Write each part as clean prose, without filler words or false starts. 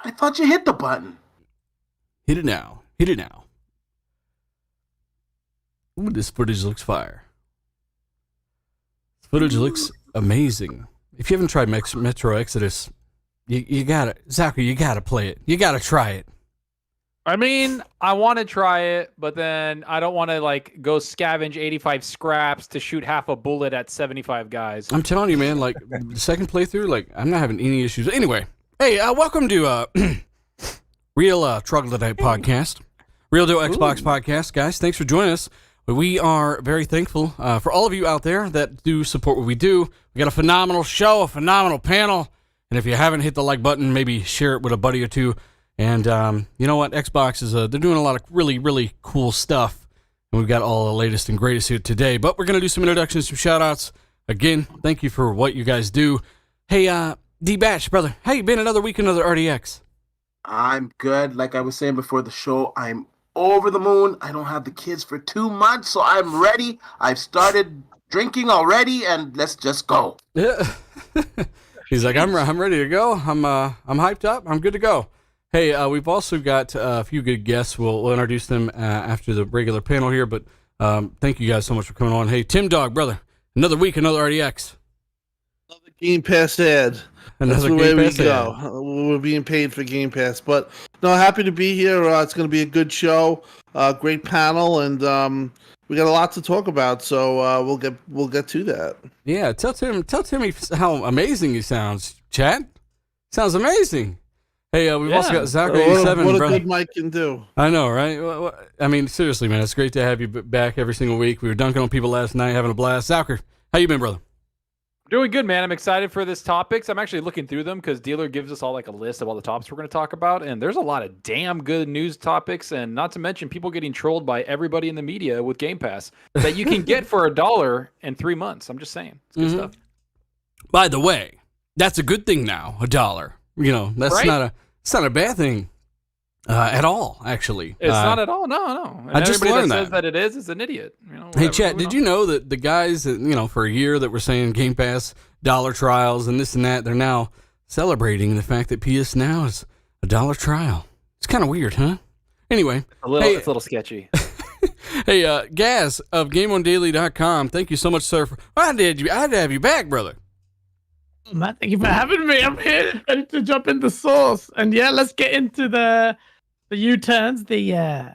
I thought you hit the button. Hit it now. Hit it now. Ooh, this footage looks fire. This footage looks amazing. If you haven't tried Metro Exodus, you gotta, Zachary, you gotta play it. You gotta try it. I mean, I want to try it, but then I don't want to like go scavenge 85 scraps to shoot half a bullet at 75 guys. I'm telling you, man, like, the second playthrough, like, I'm not having any issues. Anyway, hey, welcome to Real Troglodyte Podcast. Real Deal Xbox Podcast, guys. Thanks for joining us. We are very thankful for all of you out there that do support what we do. We got a phenomenal show, a phenomenal panel, and if you haven't hit the like button, maybe share it with a buddy or two. And you know what? Xbox is they're doing a lot of really, really cool stuff. And we've got all the latest and greatest here today. But we're going to do some introductions, some shout-outs. Again, thank you for what you guys do. Hey, D-Batch, brother. How you been? Another week, another RDX. I'm good. Like I was saying before the show, I'm over the moon. I don't have the kids for 2 months, so I'm ready. I've started drinking already, and let's just go. Yeah. He's like, I'm ready to go. I'm hyped up. I'm good to go. Hey, we've also got a few good guests. We'll introduce them after the regular panel here, but thank you guys so much for coming on. Hey, Tim Dog, brother, another week, another RDX. Another Game Pass ad. Another That's the Game way Pass we go. We're being paid for Game Pass. But no, happy to be here. It's going to be a good show, great panel, and we got a lot to talk about, so we'll get to that. Yeah, tell Tim how amazing he sounds, Chad. Sounds amazing. Hey, we've also got Zachary87. What a good mic can do. I know, right? I mean, seriously, man, it's great to have you back every single week. We were dunking on people last night, having a blast. Zachary, how you been, brother? Doing good, man. I'm excited for this topics. I'm actually looking through them because Dealer gives us all like a list of all the topics we're going to talk about, and there's a lot of damn good news topics, and not to mention people getting trolled by everybody in the media with Game Pass that you can get for $1 in 3 months. I'm just saying, it's good stuff. By the way, that's a good thing now. $1. You know, that's right? It's not a bad thing at all, actually. It's not at all. No. And I just learned that says that it is a idiot. You know, hey, Chat, did you know that the guys that, for a year that were saying Game Pass dollar trials and this and that, they're now celebrating the fact that PS Now is a $1 trial? It's kind of weird, huh? Anyway. It's a little sketchy. Hey, Gaz of GameOnDaily.com, thank you so much, sir. I had to have you back, brother. Matt, thank you for having me. I'm here ready to jump into Source, and yeah, let's get into the U-turns, the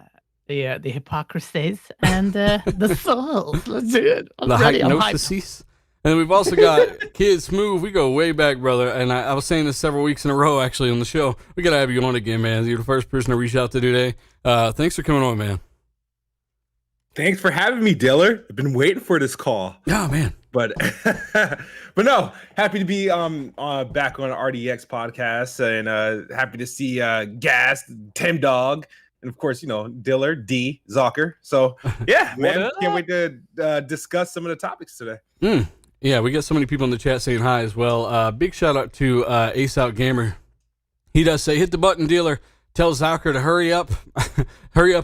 hypocrisies, and the souls. Let's do it. I'm ready. Hypnosis. And we've also got Kid Smooth. We go way back, brother. And I was saying this several weeks in a row, actually, on the show. We got to have you on again, man. You're the first person to reach out to today. Thanks for coming on, man. Thanks for having me, Diller. I've been waiting for this call. Oh, man. But no, happy to be back on RDX podcast, and happy to see Gas, Tim Dog, and of course, Diller, D, Zocker. So yeah, man, can't wait to discuss some of the topics today. Yeah, we got so many people in the chat saying hi as well. Big shout out to Ace Out Gamer. He does say, hit the button, Dealer. Tell Zocker to hurry up,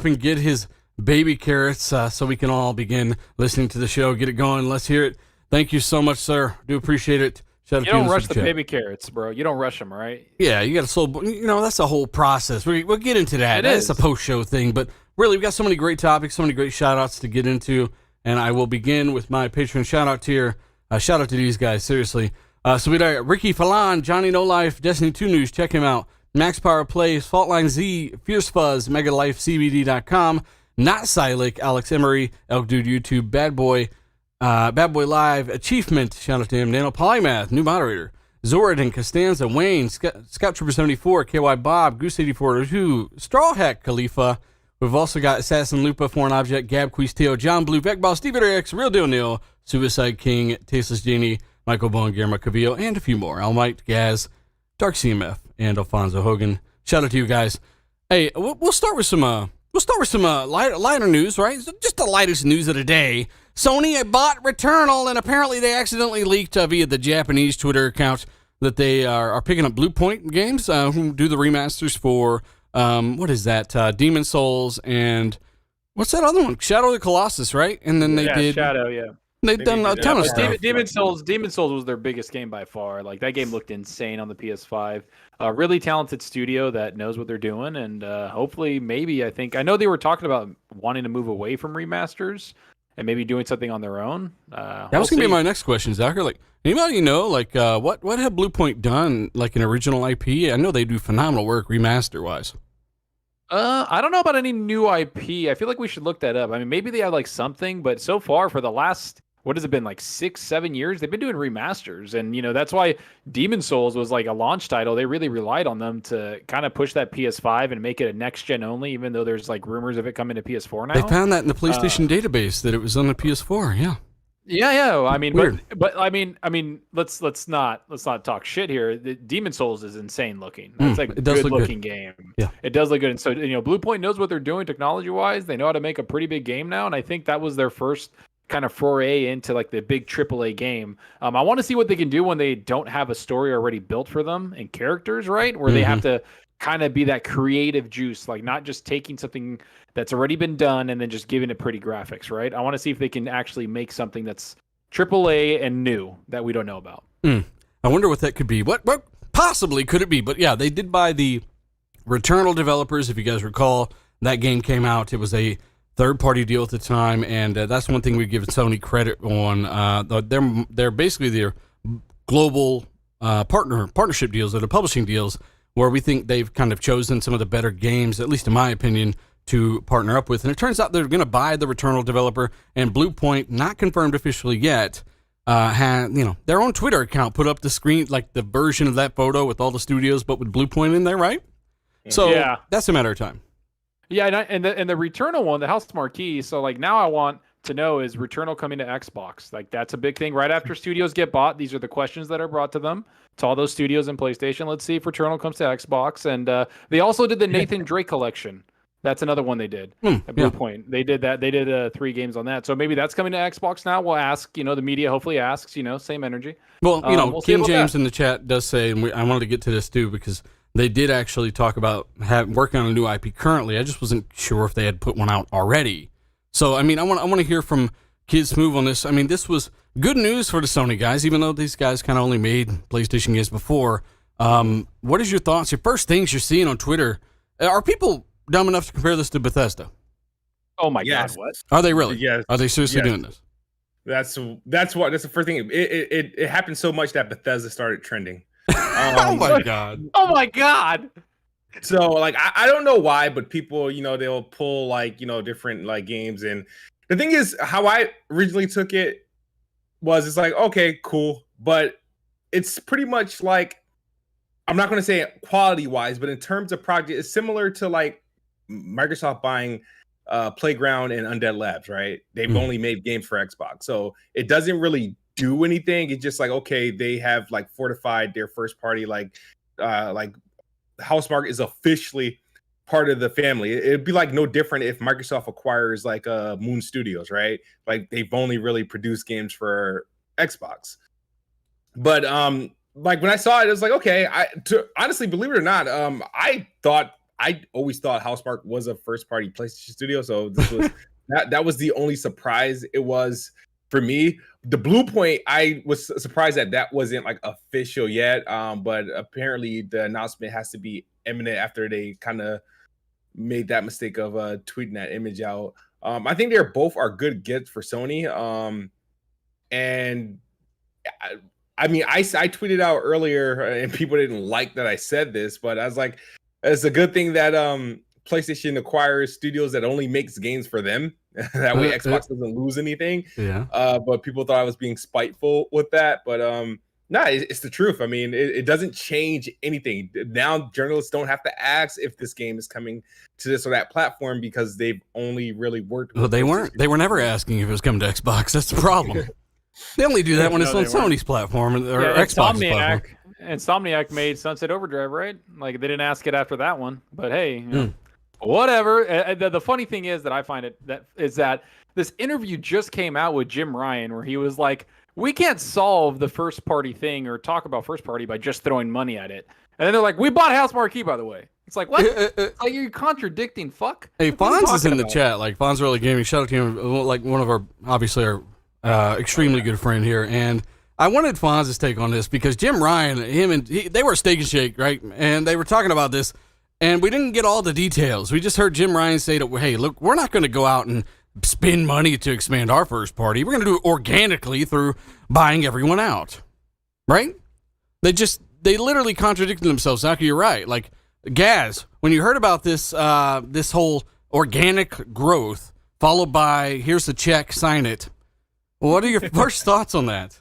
and get his baby carrots so we can all begin listening to the show. Get it going. Let's hear it. Thank you so much, sir. Do appreciate it. Shout out you don't rush the baby carrots, bro. You don't rush them, right? Yeah, you got to slow. That's a whole process. We'll get into that. That's a post-show thing. But really, we've got so many great topics, so many great shout-outs to get into. And I will begin with my Patreon shout-out tier. Shout out to these guys, seriously. So we got Ricky Falan, Johnny No Life, Destiny 2 News. Check him out. Max Power Plays, Faultline Z, Fierce Fuzz, MegalifeCBD.com, Not Silik, Alex Emery, Elk Dude YouTube, Bad Boy Live, Achievement, shout out to him, Nano Polymath, new moderator, Zoradin, Costanza, Wayne, Scout Trooper 74, KY Bob, Goose 84, Straw Hat Khalifa. We've also got Assassin Lupa, Foreign Object, Gab Quisteo, John Blue, Beckball, Steve X, Real Deal Neil, Suicide King, Tasteless Genie, Michael Bone, Guillermo Cavillo, and a few more. Almite, Gaz, Dark CMF, and Alfonso Hogan. Shout out to you guys. Hey, we'll start with some lighter news, right? Just the lightest news of the day. Sony bought Returnal, and apparently they accidentally leaked via the Japanese Twitter account that they are picking up Blue Point Games, who do the remasters for, what is that? Demon Souls and what's that other one? Shadow of the Colossus, right? And then they did... Shadow, yeah. They've done a ton of stuff. Demon Souls was their biggest game by far. Like that game looked insane on the PS5. Really talented studio that knows what they're doing, and hopefully, maybe I know they were talking about wanting to move away from remasters and maybe doing something on their own. That was gonna be my next question, Zachary. Like anybody what have Bluepoint done like an original IP? I know they do phenomenal work remaster wise. I don't know about any new IP. I feel like we should look that up. I mean, maybe they have like something, but so far for the last, what has it been, like 6-7 years, they've been doing remasters. And, that's why Demon Souls was like a launch title. They really relied on them to kind of push that PS5 and make it a next-gen only, even though there's like rumors of it coming to PS4 now. They found that in the PlayStation database that it was on the PS4, yeah. Yeah. I mean, Weird. but I mean, let's not talk shit here. The Demon Souls is insane looking. It's like a good looking game. Yeah, it does look good. And so Bluepoint knows what they're doing technology wise. They know how to make a pretty big game now, and I think that was their first kind of foray into like the big AAA game. I want to see what they can do when they don't have a story already built for them and characters, right? Where they have to kind of be that creative juice, like not just taking something that's already been done and then just giving it pretty graphics, right? I want to see if they can actually make something that's AAA and new that we don't know about. I wonder what that could be. What possibly could it be? But yeah, they did buy the Returnal developers. If you guys recall, that game came out. It was a third-party deal at the time, and that's one thing we give Sony credit on. They're basically their global partnership deals, or the publishing deals, where we think they've kind of chosen some of the better games, at least in my opinion, to partner up with. And it turns out they're going to buy the Returnal developer, and Bluepoint, not confirmed officially yet, had their own Twitter account put up the screen, like the version of that photo with all the studios, but with Bluepoint in there, right? So yeah, that's a matter of time. Yeah, and the Returnal one, the House Marquee. So like now I want to know, is Returnal coming to Xbox? Like that's a big thing. Right after studios get bought, these are the questions that are brought to them, to all those studios and PlayStation. Let's see if Returnal comes to Xbox. And they also did the Nathan Drake collection. That's another one they did at Bluepoint. They did that. They did 3 games on that. So maybe that's coming to Xbox now. We'll ask, the media hopefully asks, same energy. Well, we'll King James in the chat does say, and I wanted to get to this too, because they did actually talk about working on a new IP currently. I just wasn't sure if they had put one out already. So, I mean, I want to hear from Kid Smooth on this. I mean, this was good news for the Sony guys, even though these guys kind of only made PlayStation games before. What is your thoughts? Your first things you're seeing on Twitter? Are people dumb enough to compare this to Bethesda? Oh my God! What Are they really? Yes. Are they seriously doing this? That's the first thing. It happened so much that Bethesda started trending. Oh my God! Oh my God! So like I don't know why, but people they'll pull like different like games, and the thing is how I originally took it was it's like okay cool, but it's pretty much like I'm not going to say quality wise, but in terms of project, it's similar to like Microsoft buying Playground and Undead Labs, right? They've only made games for Xbox, so it doesn't really do anything. It's just like okay, they have like fortified their first party, like Housemarque is officially part of the family. It'd be like no different if Microsoft acquires like Moon Studios, right? Like they've only really produced games for Xbox, but like when I saw it, it was like okay. Honestly, believe it or not, I always thought Housemarque was a first party PlayStation studio, so this was that was the only surprise it was for me. The Bluepoint, I was surprised that wasn't like official yet, but apparently the announcement has to be imminent after they kind of made that mistake of tweeting that image out. I think they're both are good gets for Sony, and I mean, I tweeted out earlier, and people didn't like that I said this, but I was like, it's a good thing that PlayStation acquires studios that only makes games for them. That way Xbox doesn't lose anything. Yeah. But people thought I was being spiteful with that. But it's the truth. I mean, it doesn't change anything. Now journalists don't have to ask if this game is coming to this or that platform because they've only really worked with Well, they were never asking if it was coming to Xbox. That's the problem. They only do that when it's on Sony's platform or Xbox's platform. Insomniac made Sunset Overdrive, right? Like they didn't ask it after that one, but hey, whatever. The funny thing is that I find that this interview just came out with Jim Ryan, where he was like, "We can't solve the first party thing or talk about first party by just throwing money at it." And then they're like, "We bought House Marquee, by the way." It's like, what? Like you're contradicting. Fuck. Hey, Fonz is in the chat. Like Fonz Really Gaming. Shout out to him. Like one of our extremely good friend here, and I wanted Fonz's take on this because Jim Ryan, they were Steak and Shake, right? And they were talking about this, and we didn't get all the details. We just heard Jim Ryan say that, hey, look, we're not going to go out and spend money to expand our first party. We're going to do it organically through buying everyone out, right? They literally contradicted themselves. Zaki, you're right. Like, Gaz, when you heard about this whole organic growth followed by here's the check, sign it. What are your first thoughts on that?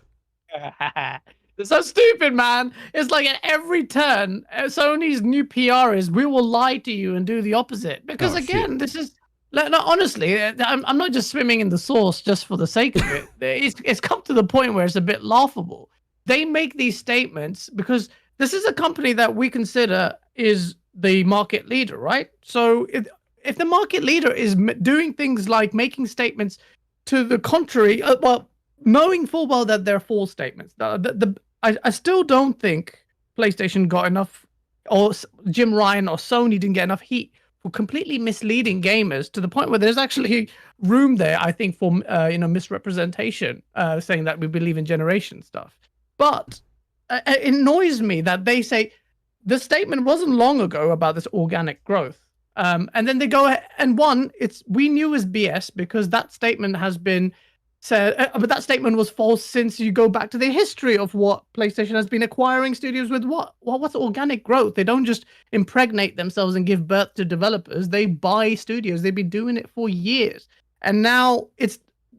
It's so stupid, man. It's like at every turn, Sony's new PR is we will lie to you and do the opposite. Because again, this is no, honestly, I'm not just swimming in the sauce just for the sake of it. It's come to the point where it's a bit laughable. They make these statements because this is a company that we consider is the market leader, right? So if the market leader is doing things like making statements to the contrary, well, knowing full well that they're false statements, I still don't think PlayStation got enough, or Jim Ryan or Sony didn't get enough heat for completely misleading gamers to the point where there's actually room there, I think, for misrepresentation, saying that we believe in generation stuff. But it annoys me that they say the statement wasn't long ago about this organic growth. And then they go ahead, and we knew is BS because that statement has been said, but that statement was false since you go back to the history of what PlayStation has been acquiring studios with. What's organic growth? They don't just impregnate themselves and give birth to developers. They buy studios. They've been doing it for years, and now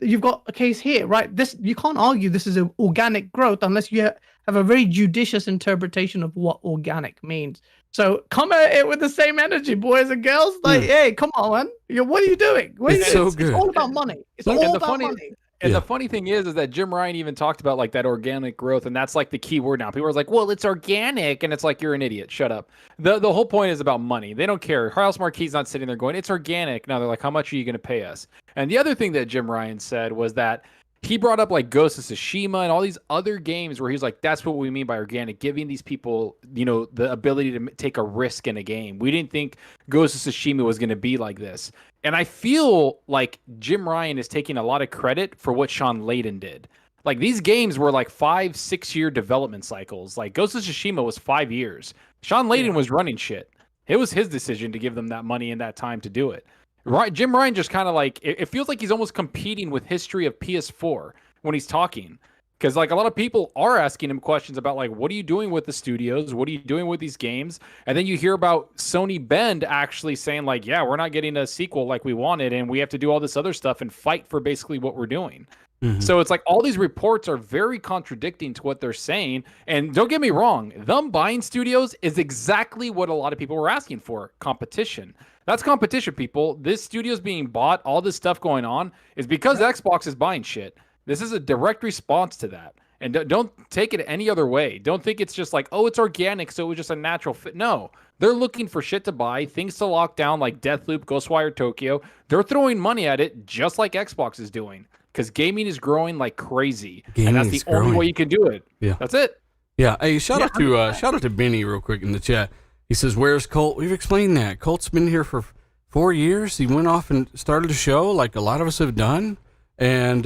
you've got a case here, right? You can't argue this is an organic growth unless you have a very judicious interpretation of what organic means. So come at it with the same energy, boys and girls. Like, hey, come on, man. What are you doing? It's so good. It's all about money. It's all about money. And the funny thing is that Jim Ryan even talked about like that organic growth, and that's like the key word now. People are like, well, it's organic, and it's like, you're an idiot. Shut up. The whole point is about money. They don't care. House Marquis not sitting there going, it's organic. Now they're like, how much are you going to pay us? And the other thing that Jim Ryan said was that he brought up like Ghost of Tsushima and all these other games where he's like, that's what we mean by organic, giving these people, the ability to take a risk in a game. We didn't think Ghost of Tsushima was going to be like this. And I feel like Jim Ryan is taking a lot of credit for what Sean Layden did. Like, these games were like 5-6 year development cycles. Like, Ghost of Tsushima was 5 years. Sean Layden was running shit. It was his decision to give them that money and that time to do it. Right? Jim Ryan just kind of like, it feels like he's almost competing with history of PS4 when he's talking. Because like a lot of people are asking him questions about like, what are you doing with the studios? What are you doing with these games? And then you hear about Sony Bend actually saying like, yeah, we're not getting a sequel like we wanted, and we have to do all this other stuff and fight for basically what we're doing. Mm-hmm. So it's like all these reports are very contradicting to what they're saying. And don't get me wrong, them buying studios is exactly what a lot of people were asking for. Competition. That's competition, people. This studio's being bought, all this stuff going on is because Xbox is buying shit. This is a direct response to that. And don't take it any other way. Don't think it's just like, oh, it's organic, so it was just a natural fit. No, they're looking for shit to buy, things to lock down like Deathloop, Ghostwire Tokyo. They're throwing money at it just like Xbox is doing because gaming is growing like crazy. And that's the only way you can do it. Yeah. That's it. Yeah. Hey, shout out to Benny real quick in the chat. He says, where's Colt? We've explained that. Colt's been here for 4 years. He went off and started a show like a lot of us have done. And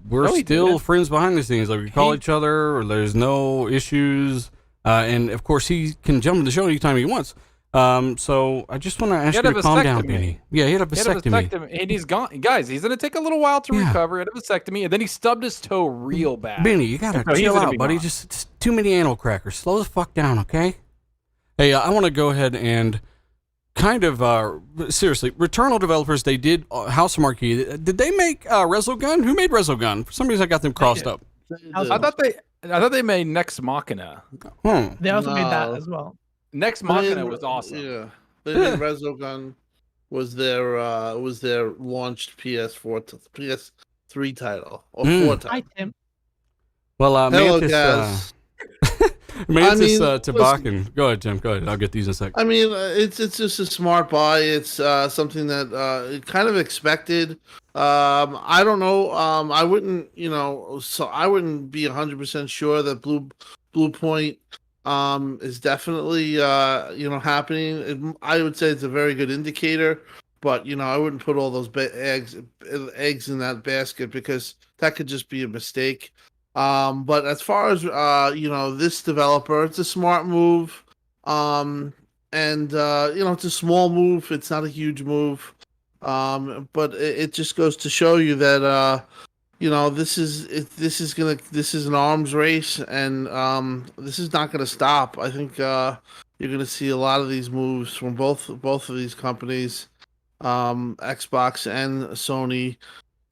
we're still friends behind the scenes. Like, we call each other, or there's no issues. And, of course, he can jump in the show anytime he wants. So I just want to ask you to calm down, Benny. Yeah, he had a vasectomy. And he's gone. Guys, he's going to take a little while to recover. He had a vasectomy, and then he stubbed his toe real bad. Benny, you got to chill out, buddy. Just too many animal crackers. Slow the fuck down, okay? Hey, I want to go ahead and kind of, seriously, Returnal developers, they did House Marquee. Did they make Resogun? Who made Resogun? For some reason, I got them crossed up. I thought they made Nex Machina. They also made that as well. Nex Machina was awesome. Yeah, they did Resogun was their launched PS4 to PS3 title or 4 title. Hi, Tim. Well, hello, guys. Mantis Tabakan. Go ahead, Tim. Go ahead. I'll get these in a second. I mean, it's just a smart buy. It's something that kind of expected. I don't know. I wouldn't, so I wouldn't be 100% sure that Blue Point is definitely happening. I would say it's a very good indicator, but I wouldn't put all those eggs in that basket because that could just be a mistake. But as far as this developer, it's a smart move. And it's a small move. It's not a huge move. But it just goes to show you that this is an arms race, and this is not gonna stop. I think you're gonna see a lot of these moves from both of these companies, Xbox and Sony.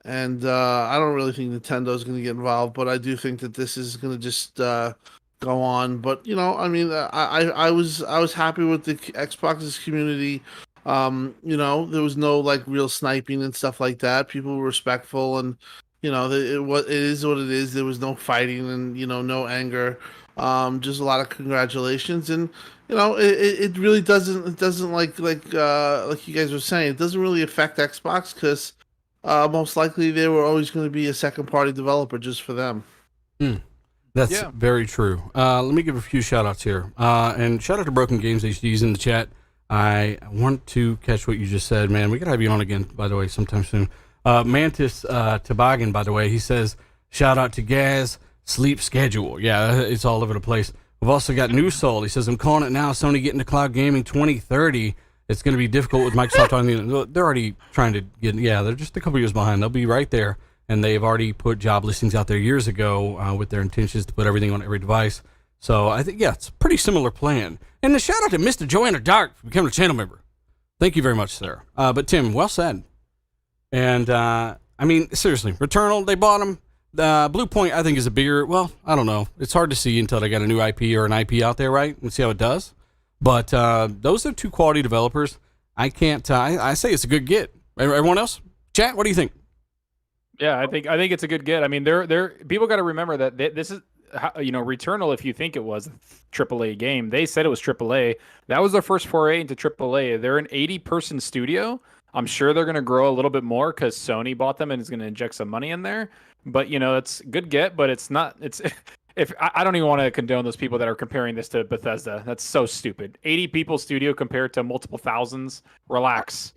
And I don't really think Nintendo's going to get involved, but I do think that this is going to just go on. But I was happy with the Xbox's community. There was no like real sniping and stuff like that. People were respectful, and it is what it is. There was no fighting and no anger. Just a lot of congratulations, and it really doesn't like you guys were saying, it doesn't really affect Xbox because. Most likely they were always going to be a second party developer just for them. That's very true. Let me give a few shout outs here. And shout out to Broken Games HD's in the chat. I want to catch what you just said, man. We got to have you on again, by the way, sometime soon. Mantis Toboggan, by the way, he says, shout out to Gaz, sleep schedule. Yeah, it's all over the place. We've also got New Soul. He says, I'm calling it now. Sony getting to cloud gaming 2030. It's going to be difficult with Microsoft on the. They're already trying to get. Yeah, they're just a couple years behind. They'll be right there, and they've already put job listings out there years ago with their intentions to put everything on every device. So I think it's a pretty similar plan. And the shout out to Mr. Joanna Dark for becoming a channel member. Thank you very much, sir. But Tim, well said. And seriously, Returnal, they bought them. Blue Point, I think, is a bigger. Well, I don't know. It's hard to see until they got a new IP or an IP out there, right? And see how it does. But those are two quality developers. I can't. I say it's a good get. Everyone else, chat. What do you think? Yeah, I think it's a good get. I mean, they're people got to remember that this is Returnal. If you think it was a AAA game, they said it was AAA. That was their first foray into AAA. They're an 80-person studio. I'm sure they're going to grow a little bit more because Sony bought them and is going to inject some money in there. But it's a good get. But it's not. It's. If I don't even want to condone those people that are comparing this to Bethesda. That's so stupid. 80 people studio compared to multiple thousands. Relax.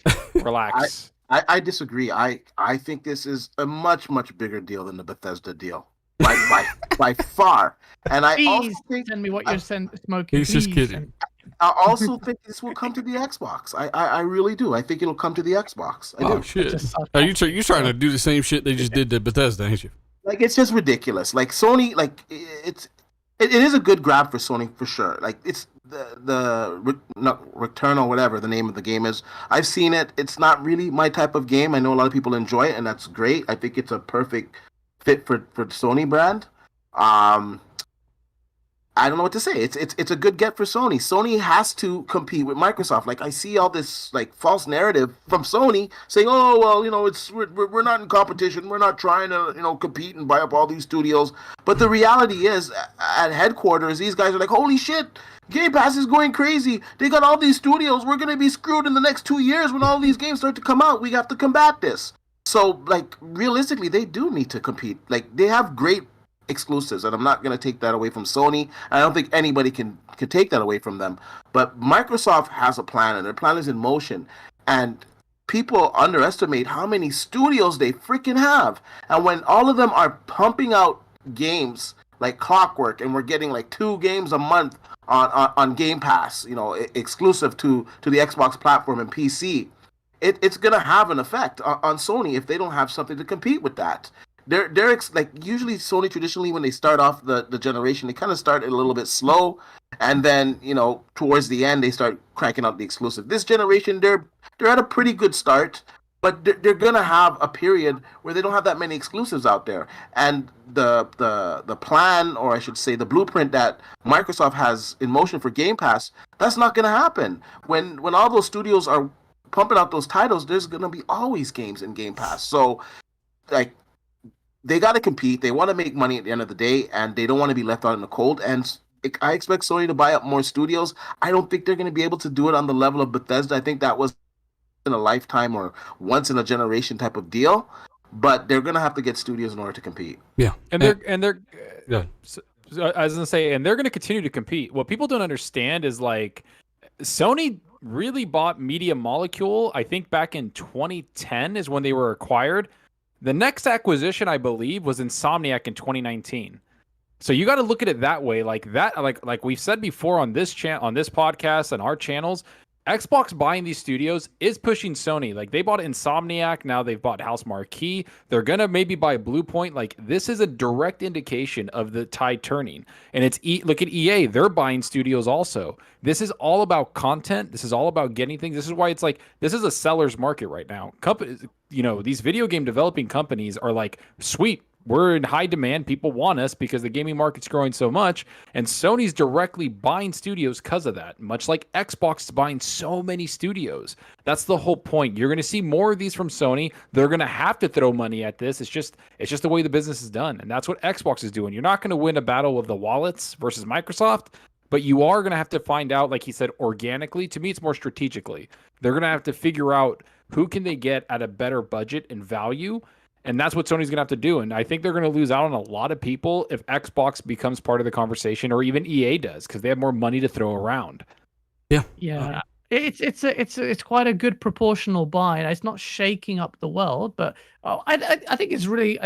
I disagree. I think this is a much bigger deal than the Bethesda deal. By far. And I also think send me what you're smoking. He's just kidding. I also think this will come to the Xbox. I really do. I think it'll come to the Xbox. I do. Shit. Are you trying to do the same shit they just did to Bethesda, ain't you? Like, it's just ridiculous. Like, Sony, like, it is a good grab for Sony for sure. Like, it's the Return or whatever the name of the game is. I've seen it. It's not really my type of game. I know a lot of people enjoy it, and that's great. I think it's a perfect fit for the Sony brand. I don't know what to say. It's a good get for Sony. Sony has to compete with Microsoft. Like, I see all this like false narrative from Sony saying, "Oh, well, we're not in competition. We're not trying to compete and buy up all these studios." But the reality is, at headquarters, these guys are like, "Holy shit, Game Pass is going crazy. They got all these studios. We're gonna be screwed in the next 2 years when all these games start to come out. We have to combat this." So, like, realistically, they do need to compete. Like, they have great exclusives, and I'm not going to take that away from Sony. I don't think anybody can take that away from them. But Microsoft has a plan, and their plan is in motion. And people underestimate how many studios they freaking have. And when all of them are pumping out games like clockwork, and we're getting like 2 games a month on Game Pass, exclusive to the Xbox platform and PC, it's going to have an effect on Sony if they don't have something to compete with that. They're like, usually Sony traditionally when they start off the generation, they kind of start a little bit slow, and then towards the end they start cranking out the exclusive. This generation they're at a pretty good start, but they're gonna have a period where they don't have that many exclusives out there. And the plan, or I should say the blueprint that Microsoft has in motion for Game Pass, that's not gonna happen. When all those studios are pumping out those titles, there's gonna be always games in Game Pass. So, like, they got to compete. They want to make money at the end of the day, and they don't want to be left out in the cold. And I expect Sony to buy up more studios. I don't think they're going to be able to do it on the level of Bethesda. I think that was in a lifetime or once in a generation type of deal. But they're going to have to get studios in order to compete. Yeah, and they're yeah. So I was going to say, and they're going to continue to compete. What people don't understand is, like, Sony really bought Media Molecule. I think back in 2010 is when they were acquired. The next acquisition, I believe, was Insomniac in 2019. So you got to look at it that way, like that, like we've said before on this on this podcast and our channels. Xbox buying these studios is pushing Sony. Like they bought Insomniac, now they've bought House Marquee. They're gonna maybe buy Bluepoint. Like this is a direct indication of the tide turning. And it's look at EA, they're buying studios also. This is all about content. This is all about getting things. This is why it's like this is a seller's market right now. Companies, these video game developing companies are like, sweet, we're in high demand. People want us because the gaming market's growing so much. And Sony's directly buying studios because of that, much like Xbox is buying so many studios. That's the whole point. You're going to see more of these from Sony. They're going to have to throw money at this. It's just the way the business is done. And that's what Xbox is doing. You're not going to win a battle of the wallets versus Microsoft, but you are going to have to find out, like he said, organically. To me, it's more strategically. They're going to have to figure out who can they get at a better budget and value. And that's what Sony's going to have to do. And I think they're going to lose out on a lot of people if Xbox becomes part of the conversation, or even EA does, because they have more money to throw around. Yeah. It's quite a good proportional buy. It's not shaking up the world, but I think it's really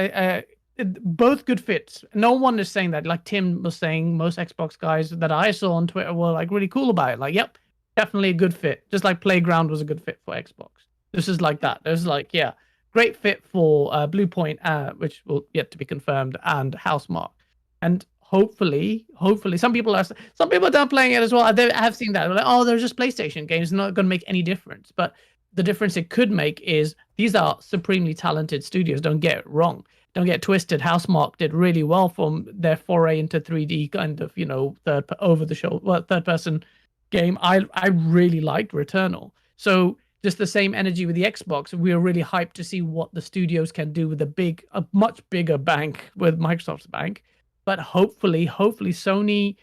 both good fits. No one is saying that. Like Tim was saying, most Xbox guys that I saw on Twitter were like really cool about it. Like, yep, definitely a good fit. Just like Playground was a good fit for Xbox. This is like that. There's like, yeah. Great fit for Bluepoint, which will yet to be confirmed, and Housemarque. And hopefully, some people are done playing it as well. I have seen that. They're like, oh, they're just PlayStation games, not going to make any difference. But the difference it could make is these are supremely talented studios. Don't get it wrong. Don't get twisted. Housemarque did really well from their foray into 3D kind of, third person game. I really liked Returnal. So just the same energy with the Xbox. We are really hyped to see what the studios can do with a much bigger bank with Microsoft's bank. But hopefully Sony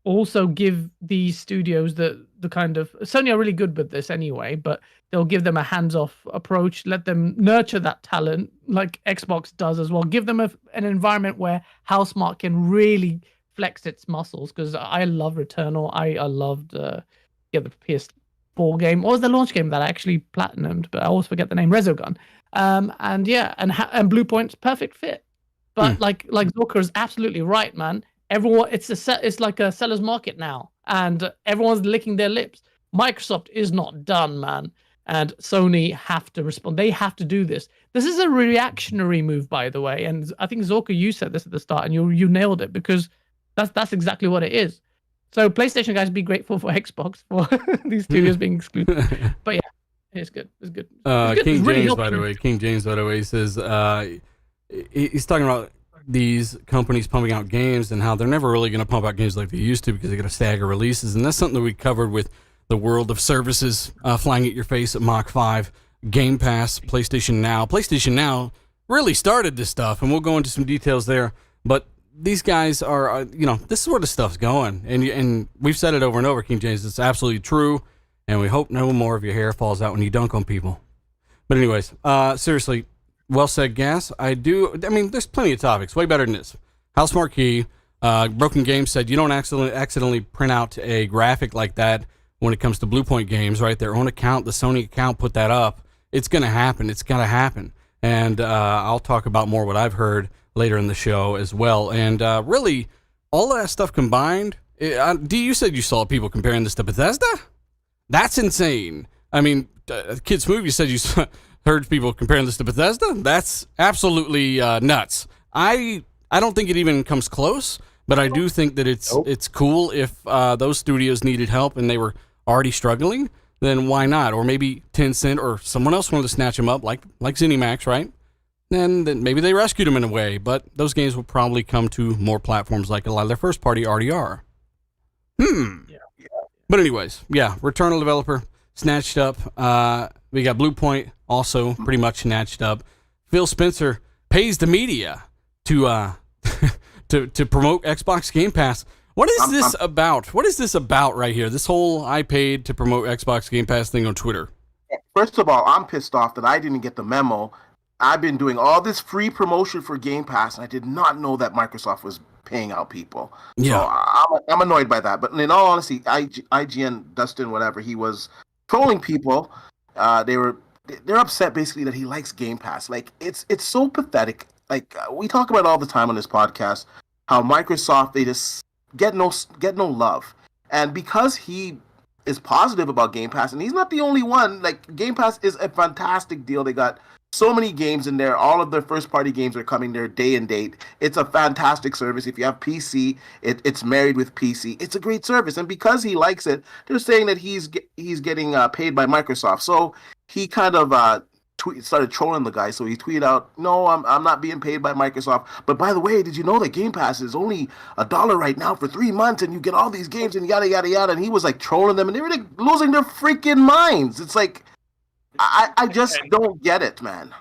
also give these studios the kind of, Sony are really good with this anyway, but they'll give them a hands-off approach, let them nurture that talent like Xbox does as well. Give them an environment where Housemarque can really flex its muscles, because I love Returnal. I loved the PS4 game. What was the launch game that I actually platinumed, but I always forget the name? Resogun. And Bluepoint's perfect fit. But like Zorka is absolutely right, man. Everyone, it's like a seller's market now, and everyone's licking their lips. Microsoft is not done, man, and Sony have to respond. They have to do this. This is a reactionary move, by the way, and I think Zorka, you said this at the start, and you nailed it, because that's exactly what it is. So PlayStation guys, be grateful for Xbox for these studios being exclusive. But yeah, it's good. It's good. King James, by the way, says he's talking about these companies pumping out games and how they're never really going to pump out games like they used to because they got to stagger releases. And that's something that we covered with the world of services flying at your face at Mach 5, Game Pass, PlayStation Now. PlayStation Now really started this stuff, and we'll go into some details there. But these guys are, this is where the stuff's going. And we've said it over and over, King James. It's absolutely true. And we hope no more of your hair falls out when you dunk on people. But anyways, seriously, well said, Gas. There's plenty of topics. Way better than this. House Marquee, Broken Games said you don't accidentally print out a graphic like that when it comes to Bluepoint games, right? Their own account, the Sony account, put that up. It's going to happen. It's got to happen. And I'll talk about more what I've heard later in the show as well. And really, all of that stuff combined, you said you saw people comparing this to Bethesda? That's insane. I mean, Kid Smooth, you said you heard people comparing this to Bethesda? That's absolutely nuts. I don't think it even comes close, but I do think that it's cool if those studios needed help and they were already struggling, then why not? Or maybe Tencent or someone else wanted to snatch them up, like ZeniMax, right? Then maybe they rescued them in a way, but those games will probably come to more platforms like a lot of their first party already are. Yeah. But anyways, yeah, Returnal developer snatched up. We got Bluepoint also pretty much snatched up. Phil Spencer pays the media to to promote Xbox Game Pass. What is this about? What is this about right here? This whole I paid to promote Xbox Game Pass thing on Twitter. First of all, I'm pissed off that I didn't get the memo. I've been doing all this free promotion for Game Pass, and I did not know that Microsoft was paying out people. Yeah. So I'm annoyed by that. But in all honesty, IGN, Dustin, whatever, he was trolling people. They were they're upset basically that he likes Game Pass. Like it's so pathetic. Like we talk about all the time on this podcast how Microsoft they just get no love, and because he is positive about Game Pass, and he's not the only one. Like Game Pass is a fantastic deal. They got so many games in there. All of their first party games are coming there day and date. It's a fantastic service. If you have PC, it's married with PC. It's a great service, and because he likes it, they're saying that he's getting paid by Microsoft. So he kind of started trolling the guy. So he tweeted out, "No, I'm not being paid by Microsoft. But by the way, did you know that Game Pass is only $1 right now for 3 months, and you get all these games and yada yada yada." And he was like trolling them, and they were like losing their freaking minds. It's like I just don't get it, man.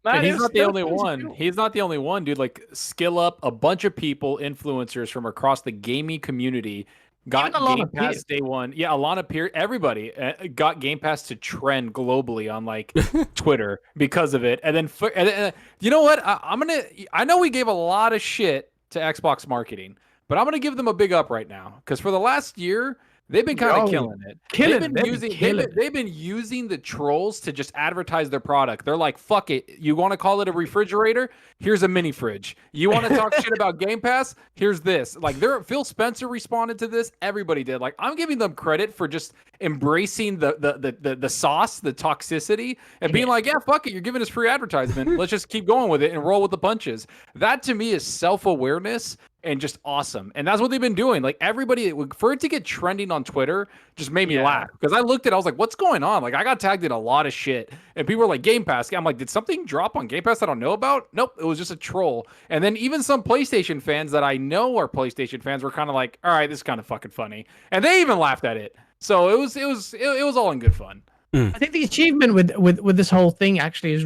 And he's not the only one. He's not the only one, dude. Like, Skill Up, a bunch of people, influencers from across the gaming community got Game Pass day one. Yeah, Alana Pierce, everybody got Game Pass to trend globally on like Twitter because of it. And then, you know what? I know we gave a lot of shit to Xbox marketing, but I'm gonna give them a big up right now because for the last year, they've been kind of killing it. They've been using the trolls to just advertise their product. They're like, fuck it. You want to call it a refrigerator? Here's a mini fridge. You want to talk shit about Game Pass? Here's this. Like, Phil Spencer responded to this. Everybody did. Like, I'm giving them credit for just embracing the sauce, the toxicity, and being like, yeah, fuck it. You're giving us free advertisement. Let's just keep going with it and roll with the punches. That to me is self-awareness and just awesome. And that's what they've been doing. Like, everybody, for it to get trending on Twitter just made me laugh. Because I looked at it, I was like, what's going on? Like, I got tagged in a lot of shit. And people were like, Game Pass. I'm like, did something drop on Game Pass I don't know about? Nope, it was just a troll. And then even some PlayStation fans that I know are PlayStation fans were kind of like, all right, this is kind of fucking funny. And they even laughed at it. So it was all in good fun. I think the achievement with this whole thing actually is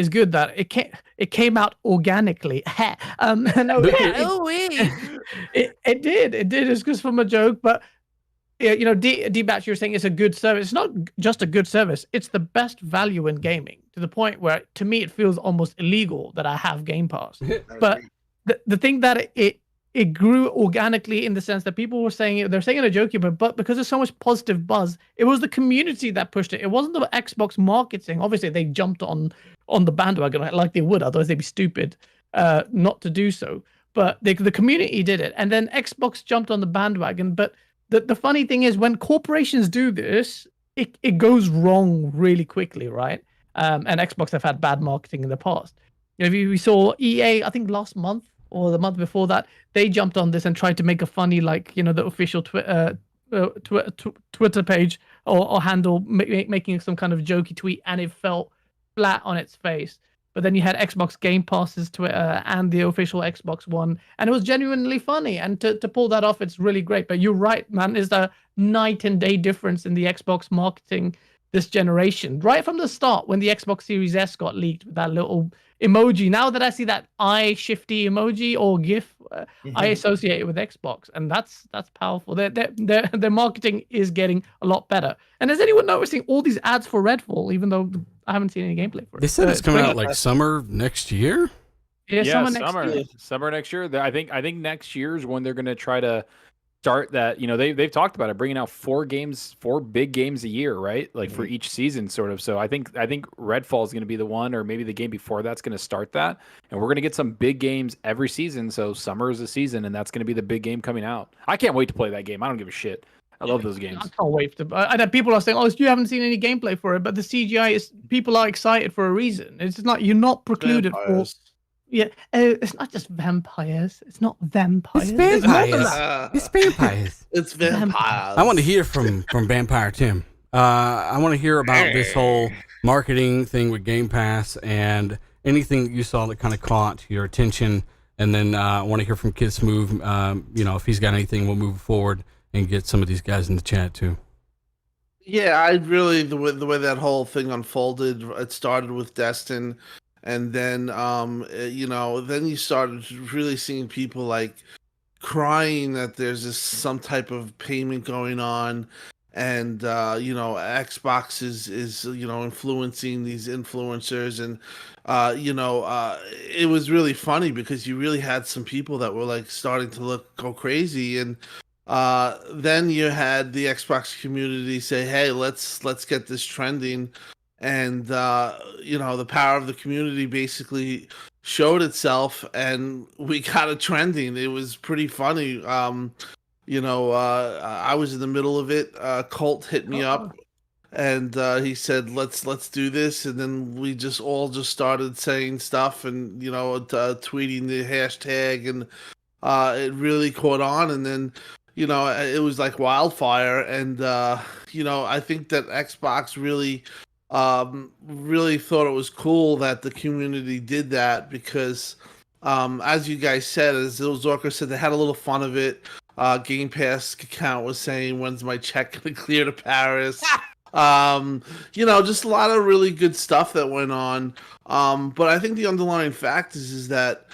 good that it came out organically. It did. It's just from a joke, but you know, D-Batch, you're saying it's a good service. It's not just a good service. It's the best value in gaming to the point where, to me, it feels almost illegal that I have Game Pass. But the thing that it grew organically in the sense that people were saying it, they're saying it in a jokey way, but because there's so much positive buzz, it was the community that pushed it. It wasn't the Xbox marketing. Obviously, they jumped on the bandwagon like they would, otherwise they'd be stupid not to do so. But the community did it, and then Xbox jumped on the bandwagon. But the funny thing is, when corporations do this, it goes wrong really quickly, right? And Xbox have had bad marketing in the past. You know, we saw EA, I think last month or the month before that, they jumped on this and tried to make a funny, like, you know, the official Twitter page or handle making some kind of jokey tweet, and it fell flat on its face. But then you had Xbox Game Pass's Twitter and the official Xbox one, and it was genuinely funny. And to pull that off, it's really great. But you're right, man. There's a night and day difference in the Xbox marketing this generation. Right from the start, when the Xbox Series S got leaked with that little emoji, now that I see that eye shifty emoji or GIF, I associate it with Xbox, and that's powerful. Their marketing is getting a lot better. And is anyone noticing all these ads for Redfall, even though I haven't seen any gameplay for it? They said it's coming out like summer next year. Yeah, summer next year. I think next year is when they're going to try to start that. You know, they've talked about it, bringing out 4 big games a year, right? Like for each season, sort of. So I think Redfall is going to be the one, or maybe the game before that's going to start that. And we're going to get some big games every season. So summer is the season, and that's going to be the big game coming out. I can't wait to play that game. I don't give a shit. I love those games. I can't wait to. I know people are saying, "Oh, you haven't seen any gameplay for it," but the CGI is. People are excited for a reason. It's not. You're not precluded for. Yeah, it's not just vampires. It's not vampires. It's vampires. It's vampires. It's vampires. I want to hear from Vampire Tim. I want to hear about this whole marketing thing with Game Pass and anything that you saw that kind of caught your attention. And then I want to hear from Kid Smooth. You know, if he's got anything, we'll move forward and get some of these guys in the chat too. Yeah, I really the way that whole thing unfolded. It started with Destin. And then, you know, then you started really seeing people like crying that there's some type of payment going on, and you know, Xbox is you know, influencing these influencers, and you know, it was really funny because you really had some people that were like starting to go crazy, and then you had the Xbox community say, hey, let's get this trending. and the power of the community basically showed itself, and we got it trending. It was pretty funny. I was in the middle of it. Colt hit me up, and he said, "Let's do this," and then we just started saying stuff, and tweeting the hashtag, and it really caught on, and then it was like wildfire, and I think that Xbox really thought it was cool that the community did that, because as you guys said, as Zorka said, they had a little fun of it. Game Pass account was saying, "When's my check gonna clear to Paris?" Just a lot of really good stuff that went on. But I think the underlying fact is that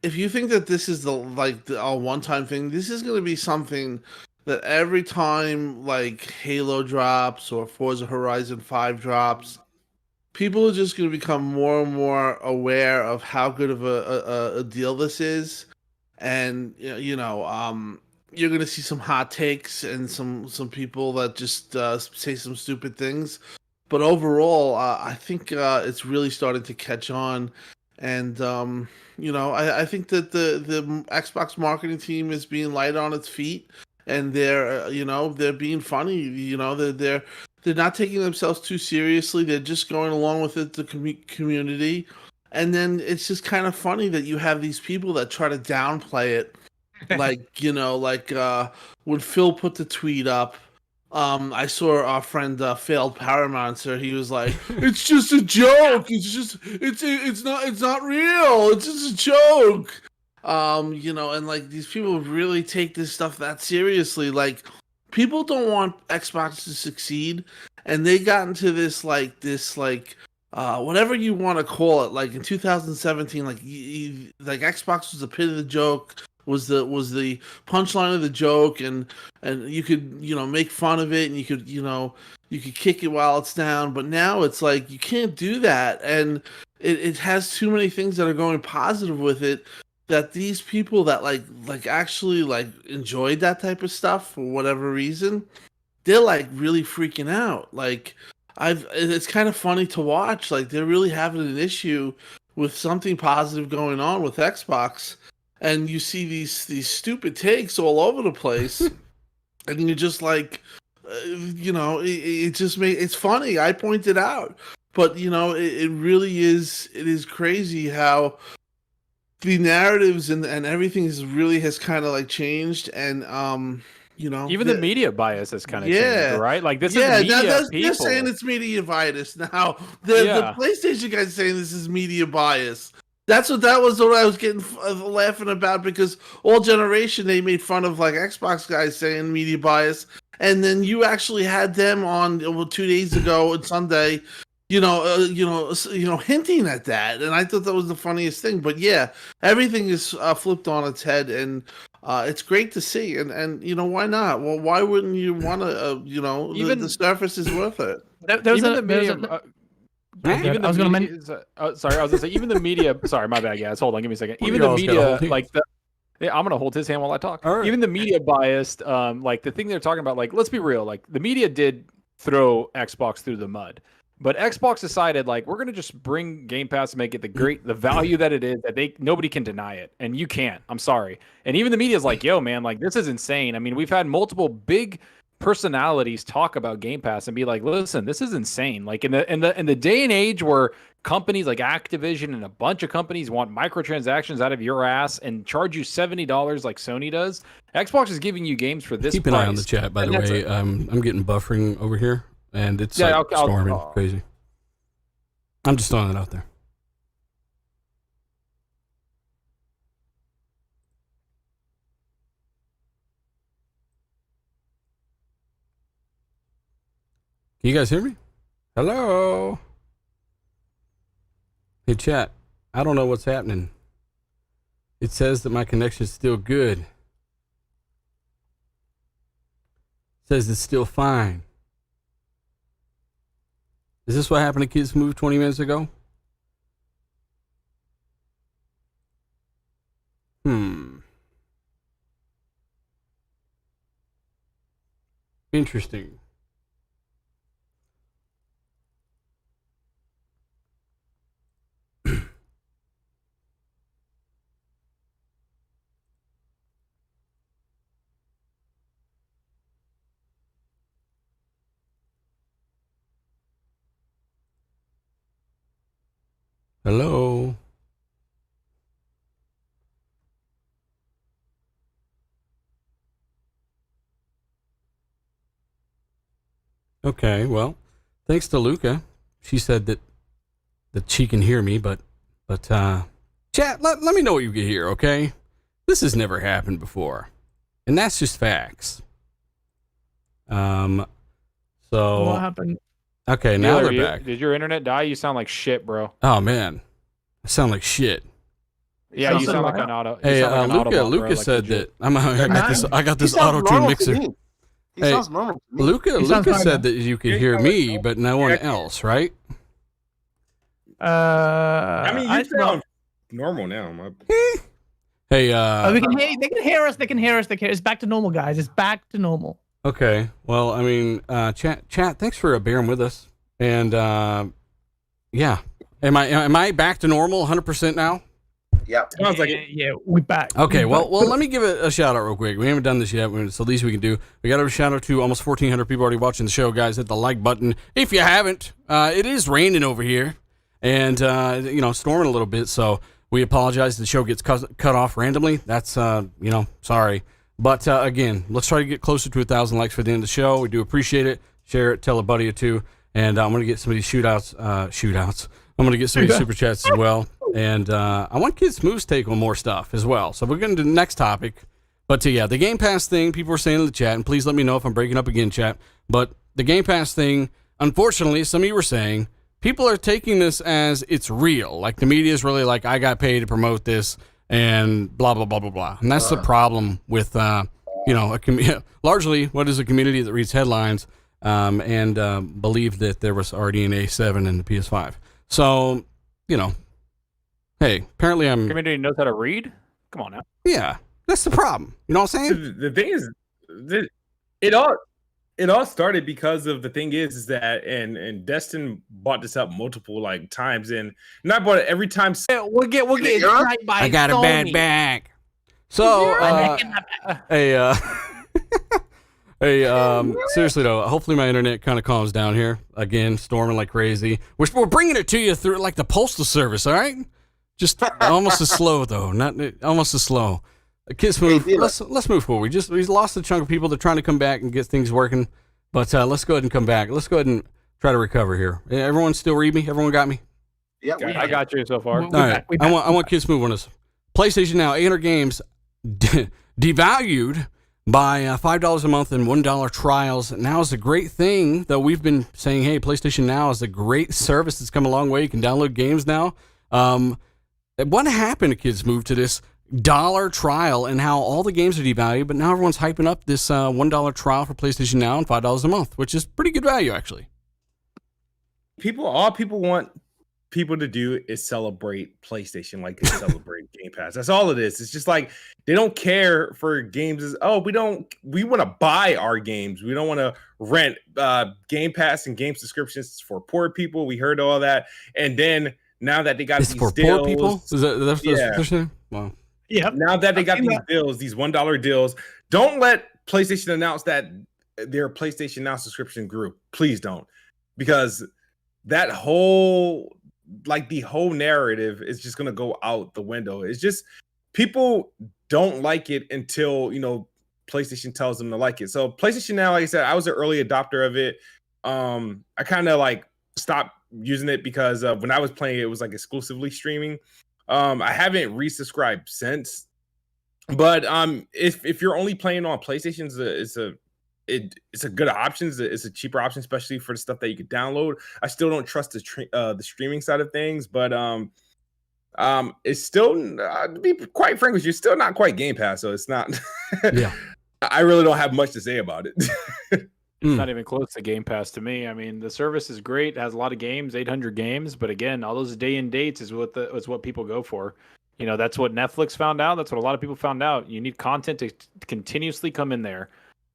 if you think that this is a one-time thing, this is going to be something that every time like Halo drops or Forza Horizon 5 drops, people are just going to become more and more aware of how good of a deal this is. And you're going to see some hot takes and some people that just say some stupid things. But overall, I think it's really starting to catch on. And I think that the Xbox marketing team is being light on its feet, and they're being funny. They're not taking themselves too seriously. They're just going along with it, the community. And then it's just kind of funny that you have these people that try to downplay it, like when Phil put the tweet up. I saw our friend failed Power Monster. He was like, "It's just a joke. It's not real. It's just a joke." And like these people really take this stuff that seriously. Like, people don't want Xbox to succeed, and they got into this whatever you want to call it. Like in 2017, like Xbox was the pit of the joke. Was the punchline of the joke, and you could make fun of it, and you could kick it while it's down. But now it's like you can't do that, and it has too many things that are going positive with it, that these people that actually enjoyed that type of stuff for whatever reason, they're like really freaking out. Like it's kind of funny to watch. Like they're really having an issue with something positive going on with Xbox. And you see these stupid takes all over the place, and you're just like, it's funny. I pointed out, but it really is. It is crazy how the narratives and everything has kind of changed, and even the media bias has kind of changed, right? Like this is media people. They're saying it's media bias now. The PlayStation guys saying this is media bias. That was what I was getting laughing about, because all generation they made fun of Xbox guys saying media bias, and then you actually had them on 2 days ago on Sunday, hinting at that, and I thought that was the funniest thing. But yeah, everything is flipped on its head, and it's great to see, and why not? Well, why wouldn't you want to? Even the Surface is worth it. Even the media, I was gonna say, even the media. Sorry, my bad, guys. Hold on, give me a second. Even the media, I'm gonna hold his hand while I talk. Right. Even the media biased, the thing they're talking about, let's be real, the media did throw Xbox through the mud, but Xbox decided we're gonna just bring Game Pass and make it the value that it is, that nobody can deny it, and you can't. I'm sorry. And even the media is yo, man, this is insane. I mean, we've had multiple big personalities talk about Game Pass and be listen, this is insane. In the day and age where companies like Activision and a bunch of companies want microtransactions out of your ass and charge you $70 like Sony does, Xbox is giving you games for this Keep price. An eye on the chat, by the way. I'm getting buffering over here, and it's storming crazy. I'm just throwing it out there. Can you guys hear me? Hello? Hey, chat. I don't know what's happening. It says that my connection is still good. It says it's still fine. Is this what happened to Kids Move 20 minutes ago? Interesting. Hello. Okay, well, thanks to Luca. She said that she can hear me, but chat, let me know what you can hear, okay? This has never happened before. And that's just facts. So What happened? Okay, now Taylor, they're back. Did your internet die? You sound like shit, bro. Oh man. I sound like shit. Yeah, you sound like an auto. Hey, sound like an Autobot, Luca bro, said legit. that I got this auto tune mixer. He Hey, sounds normal to me. Luca said that you could hear me, but no one else, right? I mean, you sound normal now. Hey, we can hear. They can hear us. They can hear us. It's back to normal, guys. It's back to normal. okay. Well, I mean, chat. Thanks for bearing with us. And yeah, am I back to normal 100% now? Yeah. Sounds like it. Yeah, we're back. Okay, We're well, back. let me give it a shout out real quick. We haven't done this yet. It's the least we can do. We got a shout out to almost 1,400 people already watching the show, guys. Hit the like button if you haven't. It is raining over here, and storming a little bit. So we apologize. The show gets cut off randomly. That's sorry. But again, let's try to get closer to 1,000 likes for the end of the show. We do appreciate it. Share it. Tell a buddy or two. And I'm gonna get some of these shootouts. I'm gonna get some of these super chats as well. And I want Kid Smooth's take on more stuff as well. So we're going to do the next topic. But yeah, the Game Pass thing, people were saying in the chat, and please let me know if I'm breaking up again, chat. But the Game Pass thing, unfortunately, some of you were saying, people are taking this as it's real. Like the media is really like, I got paid to promote this and blah, blah, blah, blah, blah. And that's the problem with, largely what is a community that reads headlines and believed that there was already an A7 in the PS5. So, hey, apparently I'm... Community knows how to read? Come on now. Yeah, that's the problem. You know what I'm saying? The thing is, it all started because of the thing is that and Destin bought this up multiple times, and not bought it every time. We'll get sniped by I got Sony. a bad back. So, seriously though, hopefully my internet kind of calms down here. Again, storming like crazy. We're bringing it to you through like the postal service, all right? Just almost as slow though, not almost as slow. Kids move. Let's move forward. We lost a chunk of people. They're trying to come back and get things working, but let's go ahead and come back. Let's go ahead and try to recover here. Everyone still read me? Everyone got me? Yeah, I got you so far. All right. I want Kids Move on this. PlayStation Now 800 games devalued by $5 a month and $1 trials. Now is a great thing, though we've been saying, hey, PlayStation Now is a great service that's come a long way. You can download games now. What happened to Kids Move to this $1 trial and how all the games are devalued, but now everyone's hyping up this $1 trial for PlayStation Now and $5 a month, which is pretty good value, actually. All people want people to do is celebrate PlayStation like they celebrate Game Pass. That's all it is. It's just like they don't care for games. We want to buy our games. We don't want to rent Game Pass and game subscriptions for poor people. We heard all that, and then now that they got It's these for deals, poor people? Is that wow. Yeah. Now that they got these deals, these $1 deals, don't let PlayStation announce that their PlayStation Now subscription grew. Please don't, because that whole the whole narrative is just gonna go out the window. It's just people don't like it until PlayStation tells them to like it. So PlayStation Now, like I said, I was an early adopter of it. I kind of stopped using it because when I was playing it was exclusively streaming. I haven't resubscribed since, but if you're only playing on PlayStation, it's a good option. It's a cheaper option, especially for the stuff that you could download. I still don't trust the streaming side of things, but it's still, to be quite frank with you, still not quite Game Pass. So it's not. Yeah. I really don't have much to say about it. It's not even close to Game Pass to me. I mean, the service is great. It has a lot of games, 800 games. But again, all those day and dates is what people go for. That's what Netflix found out. That's what a lot of people found out. You need content to continuously come in there.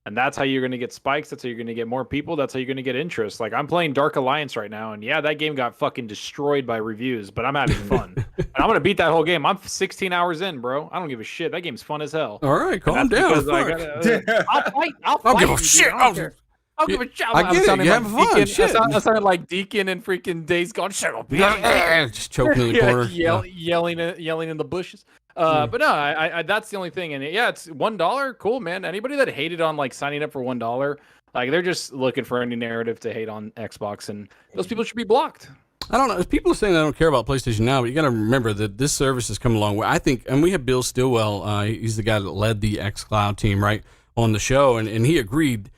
And that's how you're going to get spikes. That's how you're going to get more people. That's how you're going to get interest. I'm playing Dark Alliance right now. And yeah, that game got fucking destroyed by reviews. But I'm having fun. And I'm going to beat that whole game. I'm 16 hours in, bro. I don't give a shit. That game's fun as hell. All right, calm down. I'll fight. I don't give a shit. I'll give a shit. I get it. You have fun. Shit. I sounded like Deacon and freaking Days Gone. Shut up, Just choking in the corner. Yelling in the bushes. But no, I that's the only thing. And yeah, it's $1. Cool, man. Anybody that hated on like signing up for $1, like they're just looking for any narrative to hate on Xbox, and those people should be blocked. I don't know. People are saying they don't care about PlayStation Now, but you got to remember that this service has come a long way. I think, and we have Bill Stillwell. He's the guy that led the Xcloud team, right, on the show, and he agreed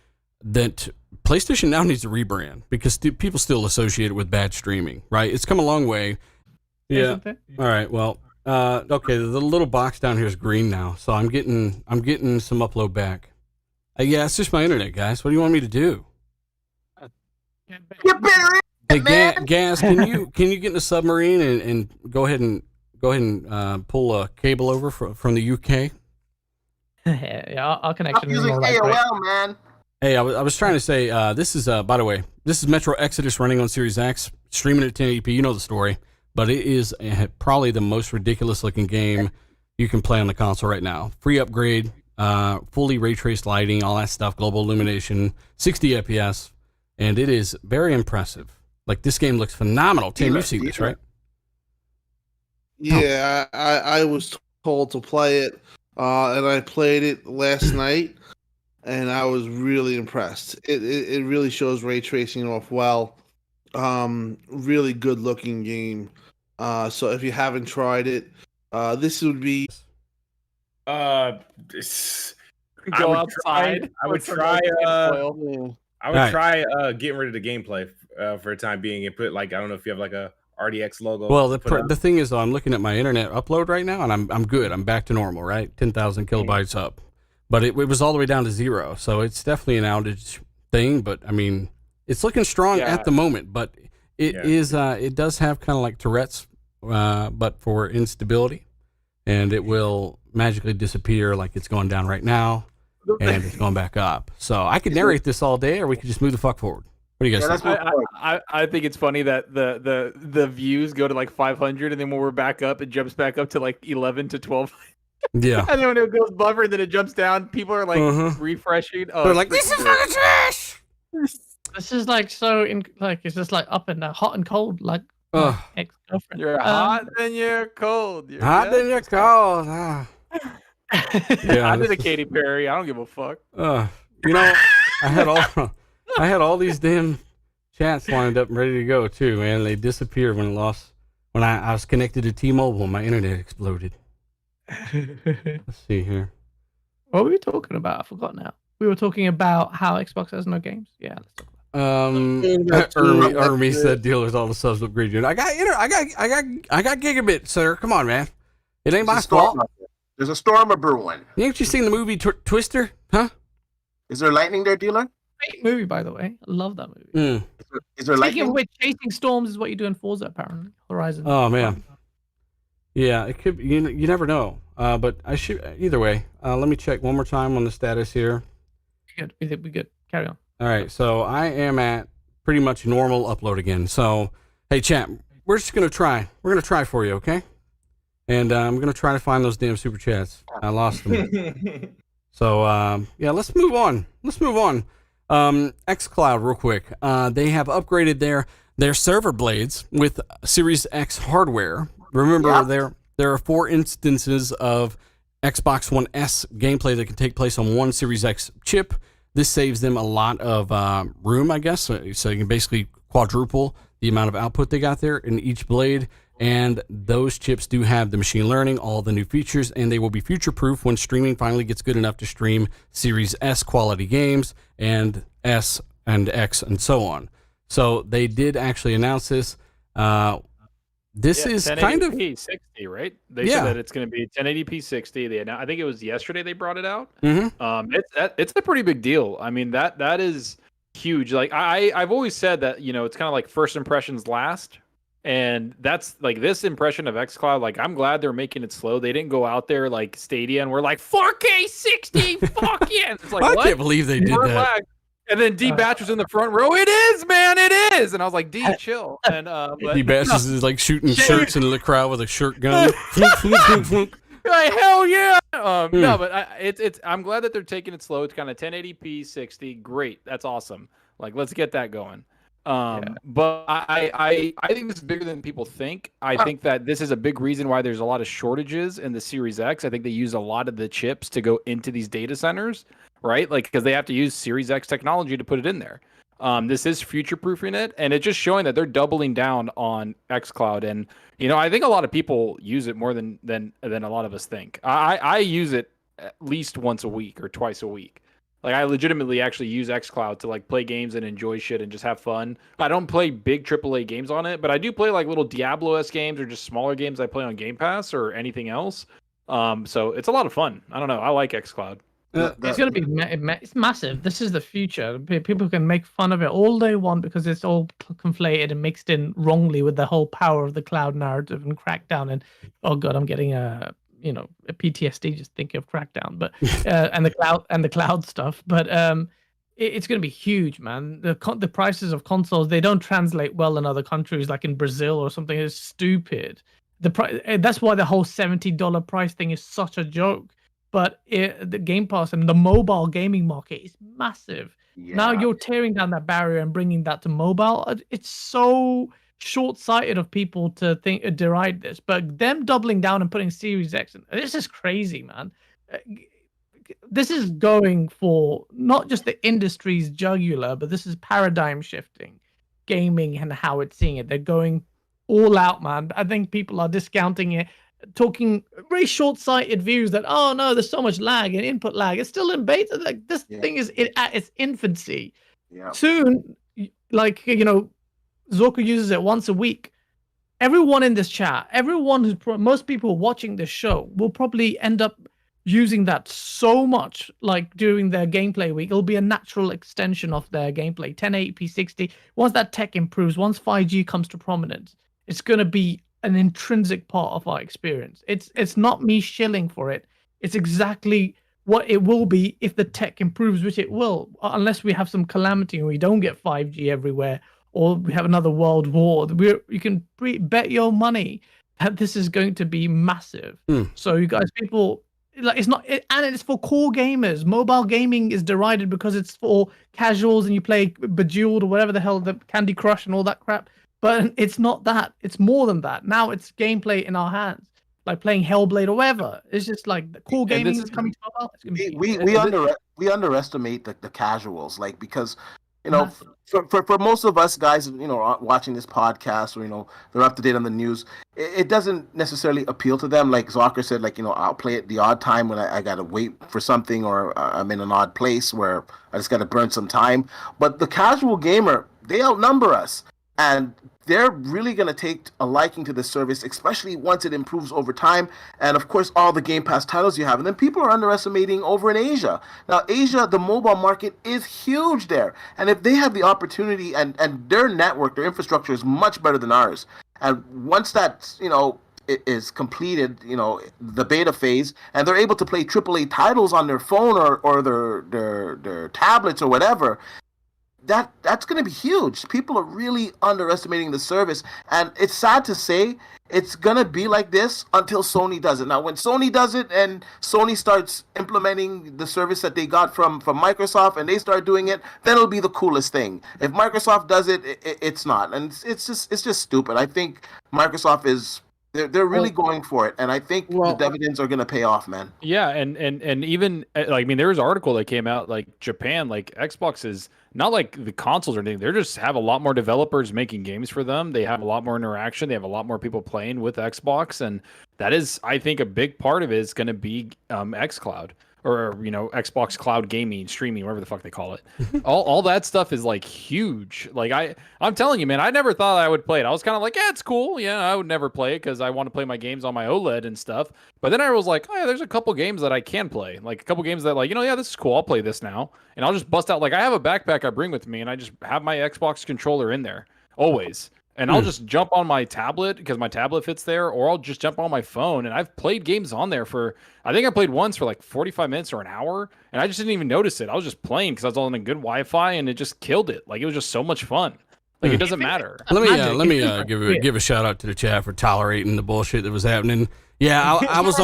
that PlayStation Now needs to rebrand because people still associate it with bad streaming, right? It's come a long way. Yeah. All right. Well, okay. The little box down here is green now, so I'm getting some upload back. Yeah, it's just my internet, guys. What do you want me to do? Get better. Hey, Gas, can you get in a submarine and go ahead and pull a cable over from the UK? Yeah, our connection. I'm using AOL, man. Hey, I was trying to say, this is, by the way, this is Metro Exodus running on Series X, streaming at 1080p. You know the story, but it is probably the most ridiculous looking game you can play on the console right now. Free upgrade, fully ray traced lighting, all that stuff, global illumination, 60 FPS, and it is very impressive. Like, this game looks phenomenal. Tim, you've seen this, right? Yeah, I was told to play it, and I played it last night, and I was really impressed. It really shows ray tracing off well. Really good looking game. So if you haven't tried it, this would be. Go outside. I would try getting rid of the gameplay for a time being and put, like, I don't know if you have like a RDX logo. Well, the thing is, though, I'm looking at my internet upload right now, and I'm good. I'm back to normal, right? 10,000 kilobytes up. But it was all the way down to 0, so it's definitely an outage thing. But I mean, it's looking strong at the moment. But it does have kind of like Tourette's, but for instability, and it will magically disappear like it's going down right now, and it's going back up. So I could narrate this all day, or we could just move the fuck forward. What do you guys think? I think it's funny that the views go to like 500, and then when we're back up, it jumps back up to like 11 to 12. Yeah. And then when it goes buffer, then it jumps down. People are like refreshing. Oh, they're like, this is fucking trash. This is like it's just like up and hot and cold, like ex-girlfriend. You're hot, then you're cold. Then you're cold. Yeah, I did a Katy Perry. I don't give a fuck. You know, I had all these damn chats lined up and ready to go too, man. They disappeared when I was connected to T-Mobile. My internet exploded. Let's see here. What were we talking about? I forgot now. We were talking about how Xbox has no games. Yeah, let's talk about Ermi said dealers all the subs look great. I got gigabit, sir. Come on, man. It ain't my fault. There's a storm a brewing. Ain't you seen the movie Twister? Huh? Is there lightning there, dealer? Great movie, by the way. I love that movie. Is there lightning? Speaking of which, chasing storms is what you do in Forza, apparently. Horizon. Oh man. Yeah, it could be. You never know. But I should either way. Let me check one more time on the status here. Good. We good. Carry on. All right. So I am at pretty much normal upload again. So hey, chat, we're just gonna try. We're gonna try for you, okay? And I'm gonna try to find those damn super chats. I lost them. So yeah, let's move on. Xcloud, real quick. They have upgraded their server blades with Series X hardware. Remember, there are 4 instances of Xbox One S gameplay that can take place on one Series X chip. This saves them a lot of room, I guess. So you can basically quadruple the amount of output they got there in each blade. And those chips do have the machine learning, all the new features, and they will be future-proof when streaming finally gets good enough to stream Series S quality games and S and X and so on. So they did actually announce this. This is kind of 60, right? They said that it's going to be 1080p 60. I think it was yesterday they brought it out. It's a pretty big deal. I mean, that is huge. Like I've always said that, it's kind of like first impressions last. And that's like this impression of Xcloud. Like, I'm glad they're making it slow. They didn't go out there like Stadia and we're like 4K 60. Fuck yeah! It's like, I can't believe they did that. And then D Batch was in the front row. It is, man. It is. And I was like, D, chill. And D Batch is like shooting shirts into the crowd with a shirt gun. Like, hell yeah. No, but it's I'm glad that they're taking it slow. It's kind of 1080p 60. Great. That's awesome. Like, let's get that going. But I think this is bigger than people think. I think that this is a big reason why there's a lot of shortages in the Series X. I think they use a lot of the chips to go into these data centers, right? Like, because they have to use Series X technology to put it in there. This is future-proofing it, and it's just showing that they're doubling down on xCloud. And I think a lot of people use it more than a lot of us think. I use it at least once a week or twice a week. Like, I legitimately actually use xCloud to like play games and enjoy shit and just have fun. I don't play big AAA games on it, but I do play like little Diablo-esque games or just smaller games I play on Game Pass or anything else. So it's a lot of fun. I don't know. I like xCloud. It's going to be it's massive. This is the future. People can make fun of it all they want because it's all conflated and mixed in wrongly with the whole power of the cloud narrative and Crackdown. And oh god, I'm getting a PTSD just thinking of Crackdown. But and the cloud stuff. But it's going to be huge, man. The prices of consoles, they don't translate well in other countries, like in Brazil or something. It's stupid. That's why the whole $70 price thing is such a joke. But the Game Pass and the mobile gaming market is massive. Yeah. Now you're tearing down that barrier and bringing that to mobile. It's so short-sighted of people to deride this. But them doubling down and putting Series X in, this is crazy, man. This is going for not just the industry's jugular, but this is paradigm shifting gaming and how it's seeing it. They're going all out, man. I think people are discounting it, talking very short-sighted views that, oh no, there's so much lag and input lag. It's still in beta. Like, this thing is at its infancy. Yeah. Soon, like, Zorka uses it once a week. Everyone in this chat, most people watching this show will probably end up using that so much, like during their gameplay week. It'll be a natural extension of their gameplay. 1080p 60. Once that tech improves, once 5G comes to prominence, it's going to be an intrinsic part of our experience. It's not me shilling for it. It's exactly what it will be if the tech improves, which it will, unless we have some calamity and we don't get 5G everywhere, or we have another world war. You can bet your money that this is going to be massive. So you guys, people, like, and it's for core gamers. Mobile gaming is derided because it's for casuals and you play Bejeweled or whatever the hell, the Candy Crush and all that crap. But it's not that. It's more than that. Now it's gameplay in our hands, like playing Hellblade or whatever. It's just like the core gaming is coming to mobile. It's gonna we underestimate the casuals, like, because for most of us guys, watching this podcast, or they're up to date on the news, it doesn't necessarily appeal to them. Like Zocker said, like, I'll play it the odd time when I gotta wait for something, or I'm in an odd place where I just gotta burn some time. But the casual gamer, they outnumber us. And they're really going to take a liking to the service, especially once it improves over time. And, of course, all the Game Pass titles you have. And then people are underestimating over in Asia. Now, Asia, the mobile market is huge there. And if they have the opportunity, and their network, their infrastructure is much better than ours. And once that, it is completed, the beta phase, and they're able to play AAA titles on their phone or their tablets or whatever, that's going to be huge. People are really underestimating the service, and it's sad to say it's going to be like this until Sony does it. Now, when Sony does it and Sony starts implementing the service that they got from Microsoft and they start doing it, then it'll be the coolest thing. If Microsoft does it, it's not, and it's just stupid. I think Microsoft is they're really going for it, and I think the dividends are going to pay off, man. Yeah, and even there was an article that came out, like Japan, like Xbox is not like the consoles or anything. They just have a lot more developers making games for them. They have a lot more interaction. They have a lot more people playing with Xbox, and that is, I think, a big part of it is going to be xCloud. Or Xbox Cloud Gaming, streaming, whatever the fuck they call it. all that stuff is like huge. Like I'm telling you, man, I never thought I would play it. I was kind of like, yeah, it's cool. Yeah, I would never play it because I want to play my games on my OLED and stuff. But then I was like, oh yeah, there's a couple games that I can play. Like a couple games that, like, yeah, this is cool. I'll play this now, and I'll just bust out. Like, I have a backpack I bring with me, and I just have my Xbox controller in there always. And I'll just jump on my tablet because my tablet fits there, or I'll just jump on my phone. And I've played games on there I think I played once for like 45 minutes or an hour, and I just didn't even notice it. I was just playing because I was on a good Wi-Fi, and it just killed it. Like, it was just so much fun. Like, it doesn't matter. Let me give a shout out to the chat for tolerating the bullshit that was happening. Yeah, I was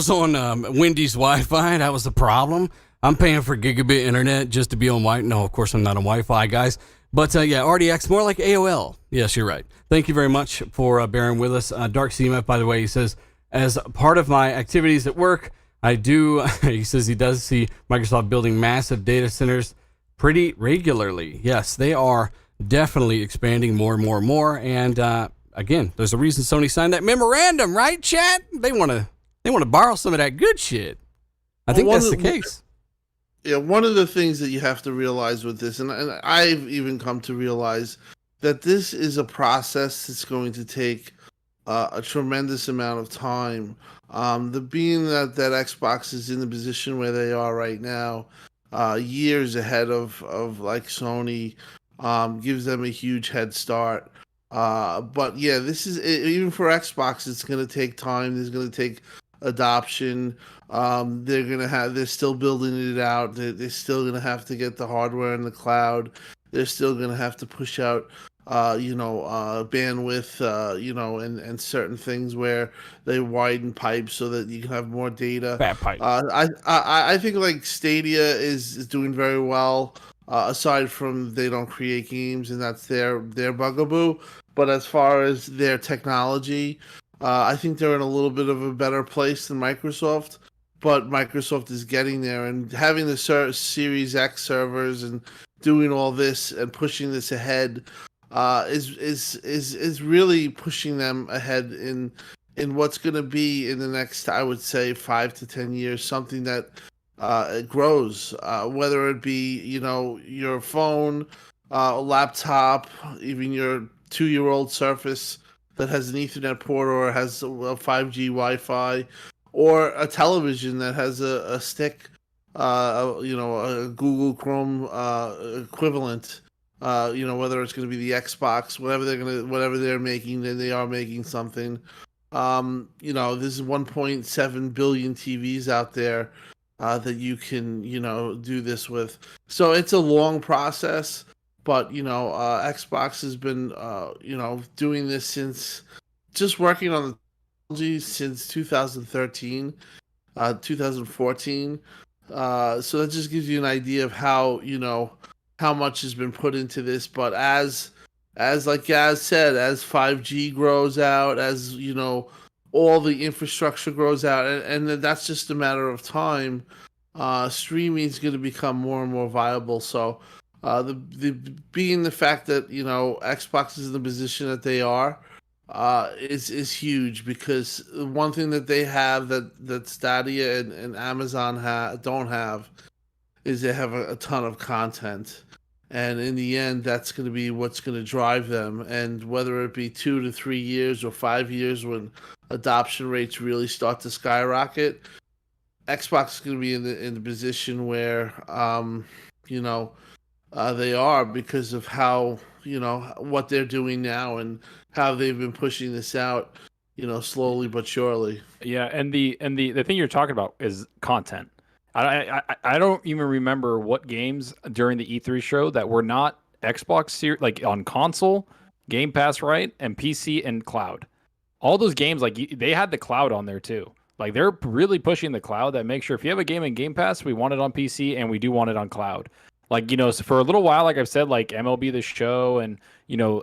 on Wendy's Wi-Fi. That was the problem. I'm paying for gigabit internet just to be on Wi-Fi. No, of course I'm not on Wi-Fi, guys. But yeah, RDX, more like AOL. Yes, you're right. Thank you very much for bearing with us. Dark CMF, by the way, he says, as part of my activities at work, I do, he says he does see Microsoft building massive data centers pretty regularly. Yes, they are definitely expanding more and more and more. And again, there's a reason Sony signed that memorandum, right, chat? They want to borrow some of that good shit. I think that's the case. Yeah, one of the things that you have to realize with this, and I've even come to realize that this is a process that's going to take a tremendous amount of time. Being that Xbox is in the position where they are right now, years ahead of like Sony, gives them a huge head start. But yeah, this is even for Xbox. It's going to take time. There's going to take adoption. They're still building it out. They're still going to have to get the hardware in the cloud. They're still going to have to push out bandwidth, and certain things where they widen pipes so that you can have more data. Fat pipe. I think like Stadia is doing very well. Aside from they don't create games and that's their bugaboo, but as far as their technology, I think they're in a little bit of a better place than Microsoft. But Microsoft is getting there, and having the Series X servers and doing all this and pushing this ahead is really pushing them ahead in what's going to be in the next, I would say, 5 to 10 years, something that it grows, whether it be your phone, laptop, even your 2-year-old Surface that has an Ethernet port or has a 5G Wi-Fi, or a television that has a stick, a Google Chrome equivalent. Whether it's going to be the Xbox, whatever they're making, then they are making something. There's 1.7 billion TVs out there that you can, do this with. So it's a long process, but Xbox has been, doing this just working on the technology since 2013, 2014. So that just gives you an idea of how much has been put into this. But as like Gaz said, as 5G grows out, as all the infrastructure grows out, and that's just a matter of time, streaming is going to become more and more viable. So being the fact that Xbox is in the position that they are is huge, because one thing that they have that Stadia and Amazon don't have is they have a ton of content. And in the end, that's going to be what's going to drive them. And whether it be 2 to 3 years or 5 years when adoption rates really start to skyrocket, Xbox is going to be in the position where, they are, because of how, what they're doing now and how they've been pushing this out, slowly but surely. Yeah, and the thing you're talking about is content. I don't even remember what games during the E3 show that were not Xbox like on console, Game Pass, right, and PC and cloud. All those games, like they had the cloud on there too. Like they're really pushing the cloud. That makes sure if you have a game in Game Pass, we want it on PC and we do want it on cloud. Like, so for a little while, like I've said, like MLB The Show and,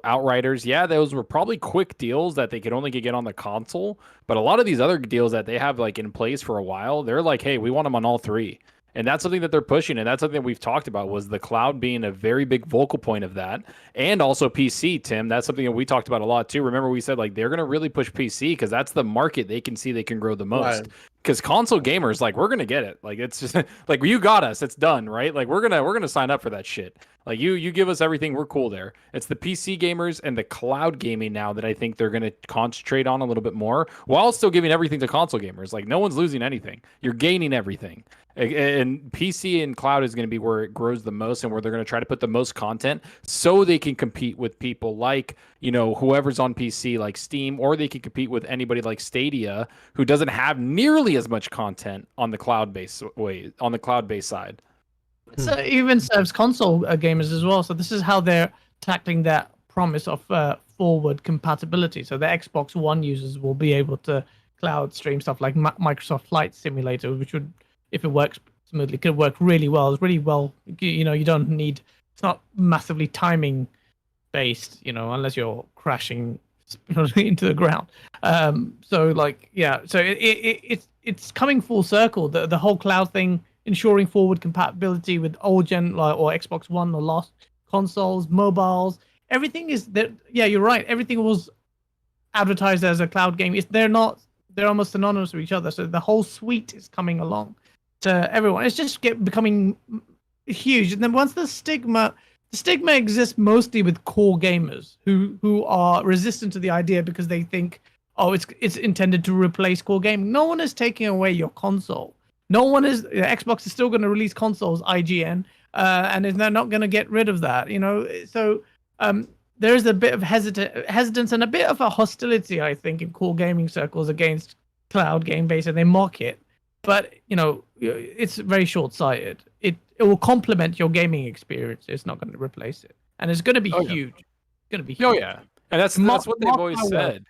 Outriders, yeah, those were probably quick deals that they could only get on the console. But a lot of these other deals that they have like in place for a while, they're like, hey, we want them on all three. And that's something that they're pushing. And that's something that we've talked about, was the cloud being a very big vocal point of that. And also PC, Tim. That's something that we talked about a lot too. Remember, we said like they're going to really push PC because that's the market they can see they can grow the most. Right. Because console gamers, like, we're gonna get it. Like, it's just like, you got us, it's done, right? Like, we're gonna sign up for that shit. Like, you give us everything, we're cool there. It's the PC gamers and the cloud gaming now that I think they're gonna concentrate on a little bit more, while still giving everything to console gamers. Like, no one's losing anything. You're gaining everything. And PC and cloud is going to be where it grows the most, and where they're going to try to put the most content so they can compete with people like, whoever's on PC, like Steam, or they can compete with anybody like Stadia, who doesn't have nearly as much content on the cloud-based side. So even serves console gamers as well. So this is how they're tackling that promise of forward compatibility. So the Xbox One users will be able to cloud stream stuff like Microsoft Flight Simulator, which would, if it works smoothly, could work really well. It's really well, you know, you don't need, it's not massively timing based, you know, unless you're crashing into the ground. So like, yeah, so it's coming full circle. The whole cloud thing, ensuring forward compatibility with old gen or Xbox One or last consoles, mobiles, everything is there. Yeah, you're right. Everything was advertised as a cloud game. They're not. They're almost synonymous with each other. So the whole suite is coming along to everyone. It's just becoming huge. And then once the stigma exists mostly with core gamers who are resistant to the idea because they think, oh, it's intended to replace core gaming. No one is taking away your console. No one is. Xbox is still going to release consoles, IGN, and they're not going to get rid of that. You know, so there is a bit of hesitance and a bit of a hostility, I think, in core gaming circles against cloud game based, and they mock it. But you know, it's very short-sighted. It will complement your gaming experience. It's not going to replace it, and it's going to be huge. It's going to be huge. Oh yeah, and that's what they've always said.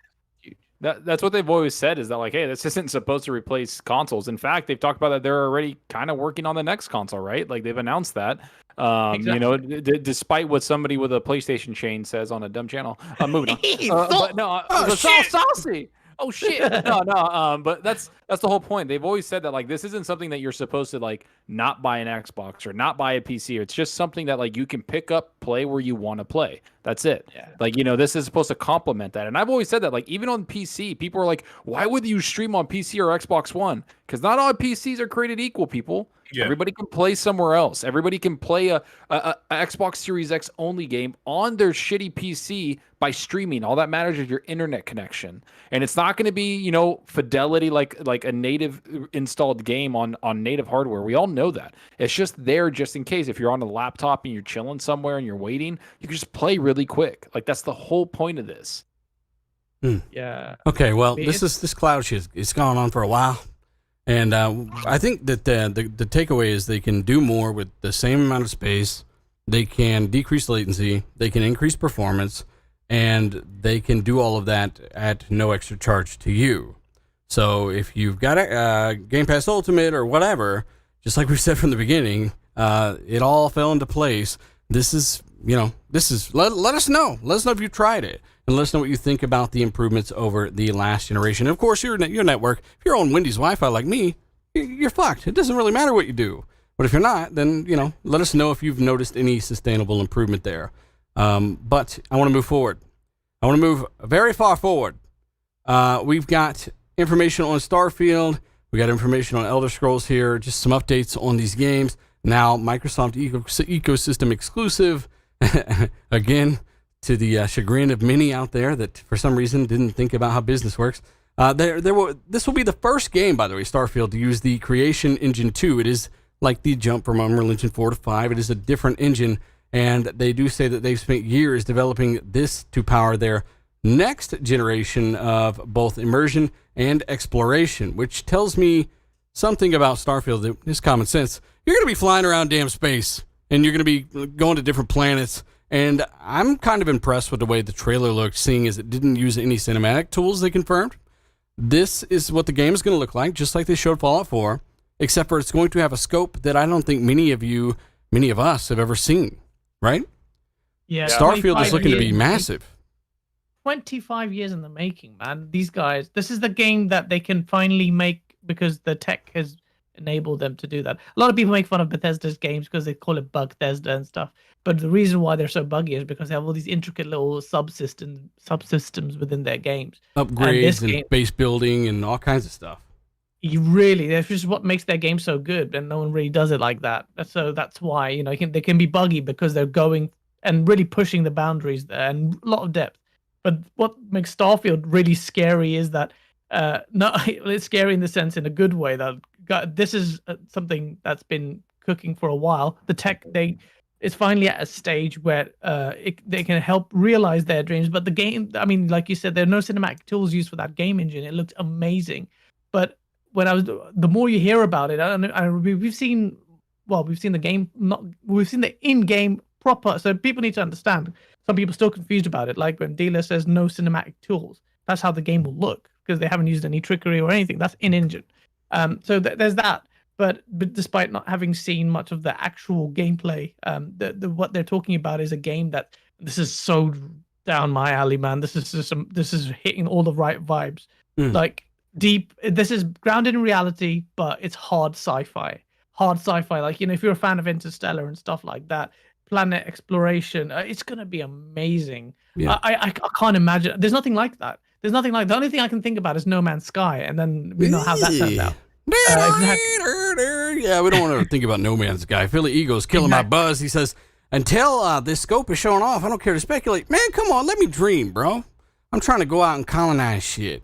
That's what they've always said, is that like, hey, this isn't supposed to replace consoles. In fact, they've talked about that they're already kind of working on the next console, right? Like they've announced that. Exactly. You know, despite what somebody with a PlayStation chain says on a dumb channel. Moving on. But no, so saucy. Oh shit! No. But that's the whole point. They've always said that like this isn't something that you're supposed to like not buy an Xbox or not buy a PC. It's just something that like you can pick up, play where you want to play. That's it. Yeah. Like, you know, this is supposed to complement that. And I've always said that, like, even on PC, people are like, why would you stream on PC or Xbox One? Because not all PCs are created equal, people. Yeah. Everybody can play somewhere else. Everybody can play a Xbox Series X only game on their shitty PC by streaming. All that matters is your internet connection. And it's not going to be, you know, fidelity like a native installed game on native hardware. We all know that. It's just there just in case. If you're on a laptop and you're chilling somewhere and you're waiting, you can just play really quick. Like, that's the whole point of this. Yeah. Okay, well, this cloud shit, it's gone on for a while. And I think that the takeaway is they can do more with the same amount of space. They can decrease latency. They can increase performance. And they can do all of that at no extra charge to you. So if you've got a Game Pass Ultimate or whatever, just like we said from the beginning, it all fell into place. This is, let us know. Let us know if you tried it. And let us know what you think about the improvements over the last generation. And of course, your network, if you're on Wendy's Wi-Fi like me, you're fucked. It doesn't really matter what you do. But if you're not, then, let us know if you've noticed any sustainable improvement there. But I want to move forward. I want to move very far forward. We've got information on Starfield. We got information on Elder Scrolls here. Just some updates on these games. Now, Microsoft ecosystem exclusive. Again, to the chagrin of many out there that for some reason didn't think about how business works. This will be the first game, by the way, Starfield, to use the Creation Engine 2. It is like the jump from Unreal Engine 4 to 5. It is a different engine, and they do say that they've spent years developing this to power their next generation of both immersion and exploration, which tells me something about Starfield that is common sense. You're going to be flying around damn space, and you're going to be going to different planets. And I'm kind of impressed with the way the trailer looked, seeing as it didn't use any cinematic tools they confirmed. This is what the game is going to look like, just like they showed Fallout 4, except for it's going to have a scope that I don't think many of us have ever seen, right? Yeah. Starfield is looking to be massive. 25 years in the making, man. These guys, this is the game that they can finally make because the tech has enabled them to do that. A lot of people make fun of Bethesda's games because they call it Bugthesda and stuff. But the reason why they're so buggy is because they have all these intricate little subsystems within their games. Upgrades and base building and all kinds of stuff. That's just what makes their game so good, and no one really does it like that. So that's why, they can be buggy because they're going and really pushing the boundaries there and a lot of depth. But what makes Starfield really scary is that it's scary in the sense, in a good way, that this is something that's been cooking for a while. The tech, it's finally at a stage where they can help realize their dreams. But the game, I mean, like you said, there are no cinematic tools used for that game engine. It looked amazing. But the more you hear about it, we've seen the game, we've seen the in-game proper. So people need to understand. some people still confused about it. Like when dealer says no cinematic tools, that's how the game will look because they haven't used any trickery or anything. That's in engine. So there's that. But despite not having seen much of the actual gameplay, what they're talking about is a game that this is so down my alley, man. This is hitting all the right vibes. Like deep. This is grounded in reality, but it's hard sci-fi. Like, if you're a fan of Interstellar and stuff like that, planet exploration, it's gonna be amazing. Yeah. I can't imagine. There's nothing like that. The only thing I can think about is No Man's Sky, and then we know how that turned out. Yeah, we don't want to think about No Man's Sky. Philly Eagle's killing my buzz. He says, until this scope is showing off, I don't care to speculate. Man, come on, let me dream, bro. I'm trying to go out and colonize shit.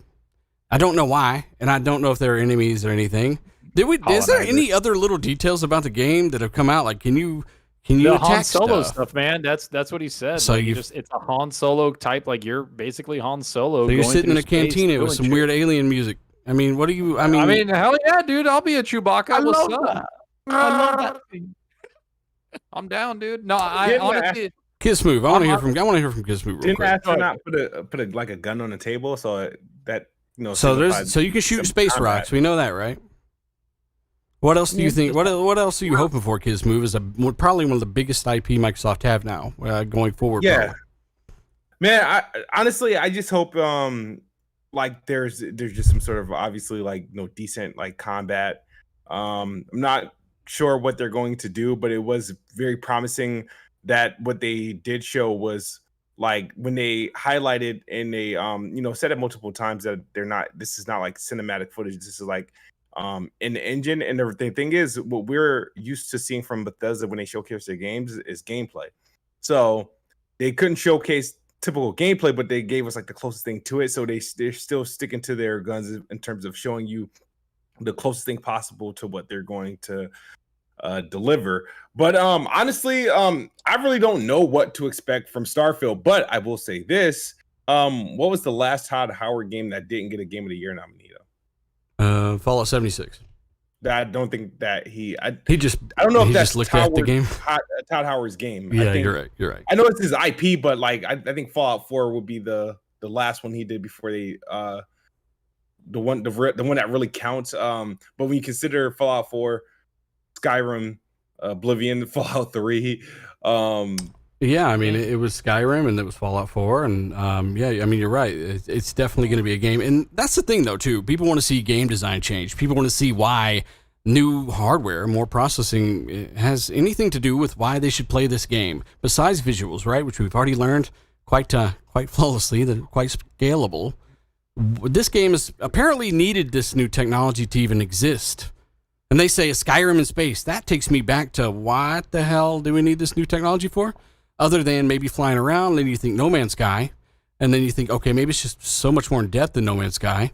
I don't know why, and I don't know if there are enemies or anything. Is there any other little details about the game that have come out? Like, can you the attack Han Solo stuff, man? That's what he said. So like, it's a Han Solo type. Like, you're basically Han Solo. So you're going sitting in a through space cantina with some weird alien music. I mean, what do you? I mean, hell yeah, dude! I'll be a Chewbacca. I What's love up? that. I love that thing. I'm down, dude. No, I honestly. Kiss Move. I want to hear from Kiss Move real Didn't quick. astronaut put a like a gun on the table so that So you can shoot space rocks. We know that, right? What else do you think? What else are you hoping for? Kiss Move is probably one of the biggest IP Microsoft have now going forward. Yeah, probably. man. Honestly, I just hope like there's just some sort of obviously like decent like combat. I'm not sure what they're going to do, but it was very promising that what they did show was like when they highlighted and they said it multiple times that this is not like cinematic footage. This is like in the engine. And the thing is, what we're used to seeing from Bethesda when they showcase their games is gameplay. So they couldn't showcase typical gameplay, but they gave us like the closest thing to it. So they're still sticking to their guns in terms of showing you the closest thing possible to what they're going to deliver. But honestly, I really don't know what to expect from Starfield. But I will say this: what was the last Todd Howard game that didn't get a Game of the Year nominee? Fallout 76. I don't think that I don't know if that's just looked at the game. Todd Howard's game. Yeah, you're right. I know it's his IP, but like I think Fallout 4 would be the last one he did before they the one that really counts. But when you consider Fallout 4, Skyrim, Oblivion, Fallout 3, yeah, I mean, it was Skyrim and it was Fallout 4, and yeah, I mean, you're right. It's definitely going to be a game, and that's the thing, though, too. People want to see game design change. People want to see why new hardware, more processing, has anything to do with why they should play this game, besides visuals, right? Which we've already learned quite flawlessly, that are quite scalable. This game has apparently needed this new technology to even exist. And they say a Skyrim in space. That takes me back to what the hell do we need this new technology for? Other than maybe flying around, then you think No Man's Sky, and then you think, okay, maybe it's just so much more in depth than No Man's Sky.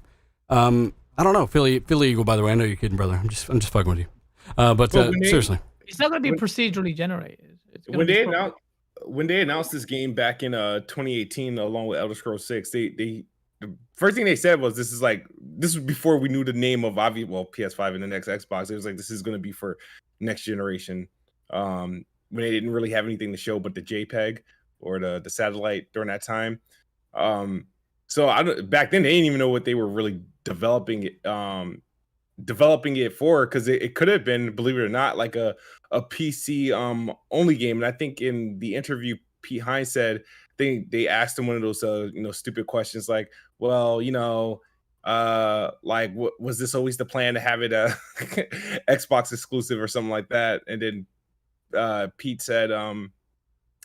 I don't know. Philly Eagle, by the way, I know you're kidding, brother. I'm just fucking with you. But seriously, it's not going to be procedurally generated. When they announced this game back in 2018, along with Elder Scrolls 6, the first thing they said was this was before we knew the name of PS5 and the next Xbox. It was like this is going to be for next generation. When they didn't really have anything to show but the JPEG or the satellite during that time. So back then they didn't even know what they were really developing it for, because it could have been, believe it or not, like a PC only game. And I think in the interview, Pete Hines said they asked him one of those stupid questions like, well, like was this always the plan to have it Xbox exclusive or something like that? And then Pete said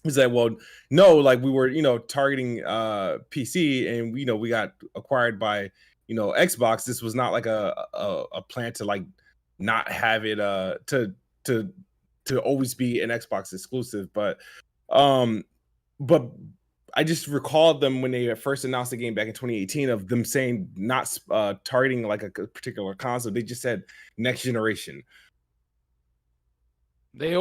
he's like, well, no, like we were targeting PC, and we got acquired by Xbox. This was not like a plan to like not have it to always be an Xbox exclusive. But I just recalled them when they first announced the game back in 2018 of them saying not targeting like a particular console. They just said next generation. They've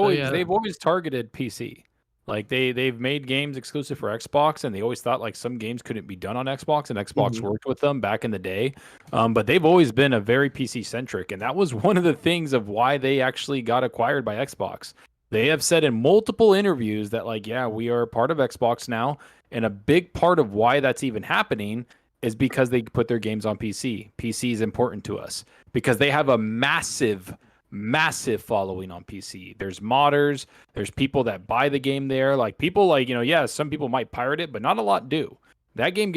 always targeted PC. Like they've made games exclusive for Xbox, and they always thought like some games couldn't be done on Xbox, and Xbox worked with them back in the day. But they've always been a very PC centric, and that was one of the things of why they actually got acquired by Xbox. They have said in multiple interviews that, like, yeah, we are part of Xbox now. And a big part of why that's even happening is because they put their games on PC. PC is important to us because they have a massive, massive following on PC. There's modders, there's people that buy the game there. Like, people, like, yeah, some people might pirate it, but not a lot do. That game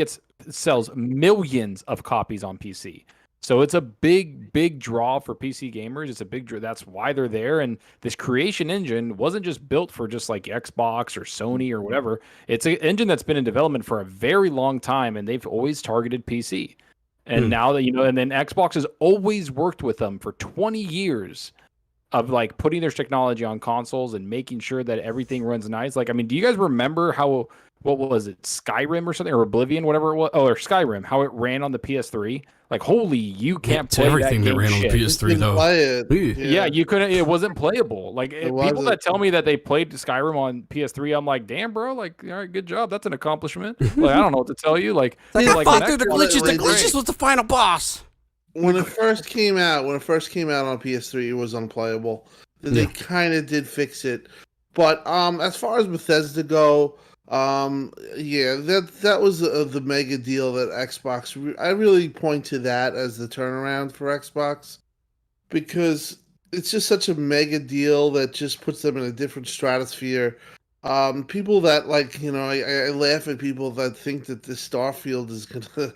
sells millions of copies on PC. So it's a big, big draw for PC gamers. It's a big draw. That's why they're there. And this creation engine wasn't just built for just like Xbox or Sony or whatever. It's an engine that's been in development for a very long time, and they've always targeted PC. And now that, and then Xbox has always worked with them for 20 years of like putting their technology on consoles and making sure that everything runs nice. Like, I mean, do you guys remember what was it, Skyrim or something, or Oblivion, whatever it was? Oh, or Skyrim, how it ran on the PS3? Like, holy, you can't play everything that ran on the PS3 though. Play it. Yeah, you couldn't. It wasn't playable. Like, people that tell me that they played Skyrim on PS3, I'm like, damn, bro. Like, all right, good job. That's an accomplishment. Like, I don't know what to tell you. Like, I fought through the glitches. The glitches was the final boss. When it first came out on PS3, it was unplayable. Then they kind of did fix it. But as far as Bethesda go, that was the mega deal that Xbox. I really point to that as the turnaround for Xbox because it's just such a mega deal that just puts them in a different stratosphere. People that I laugh at people that think that the Starfield is gonna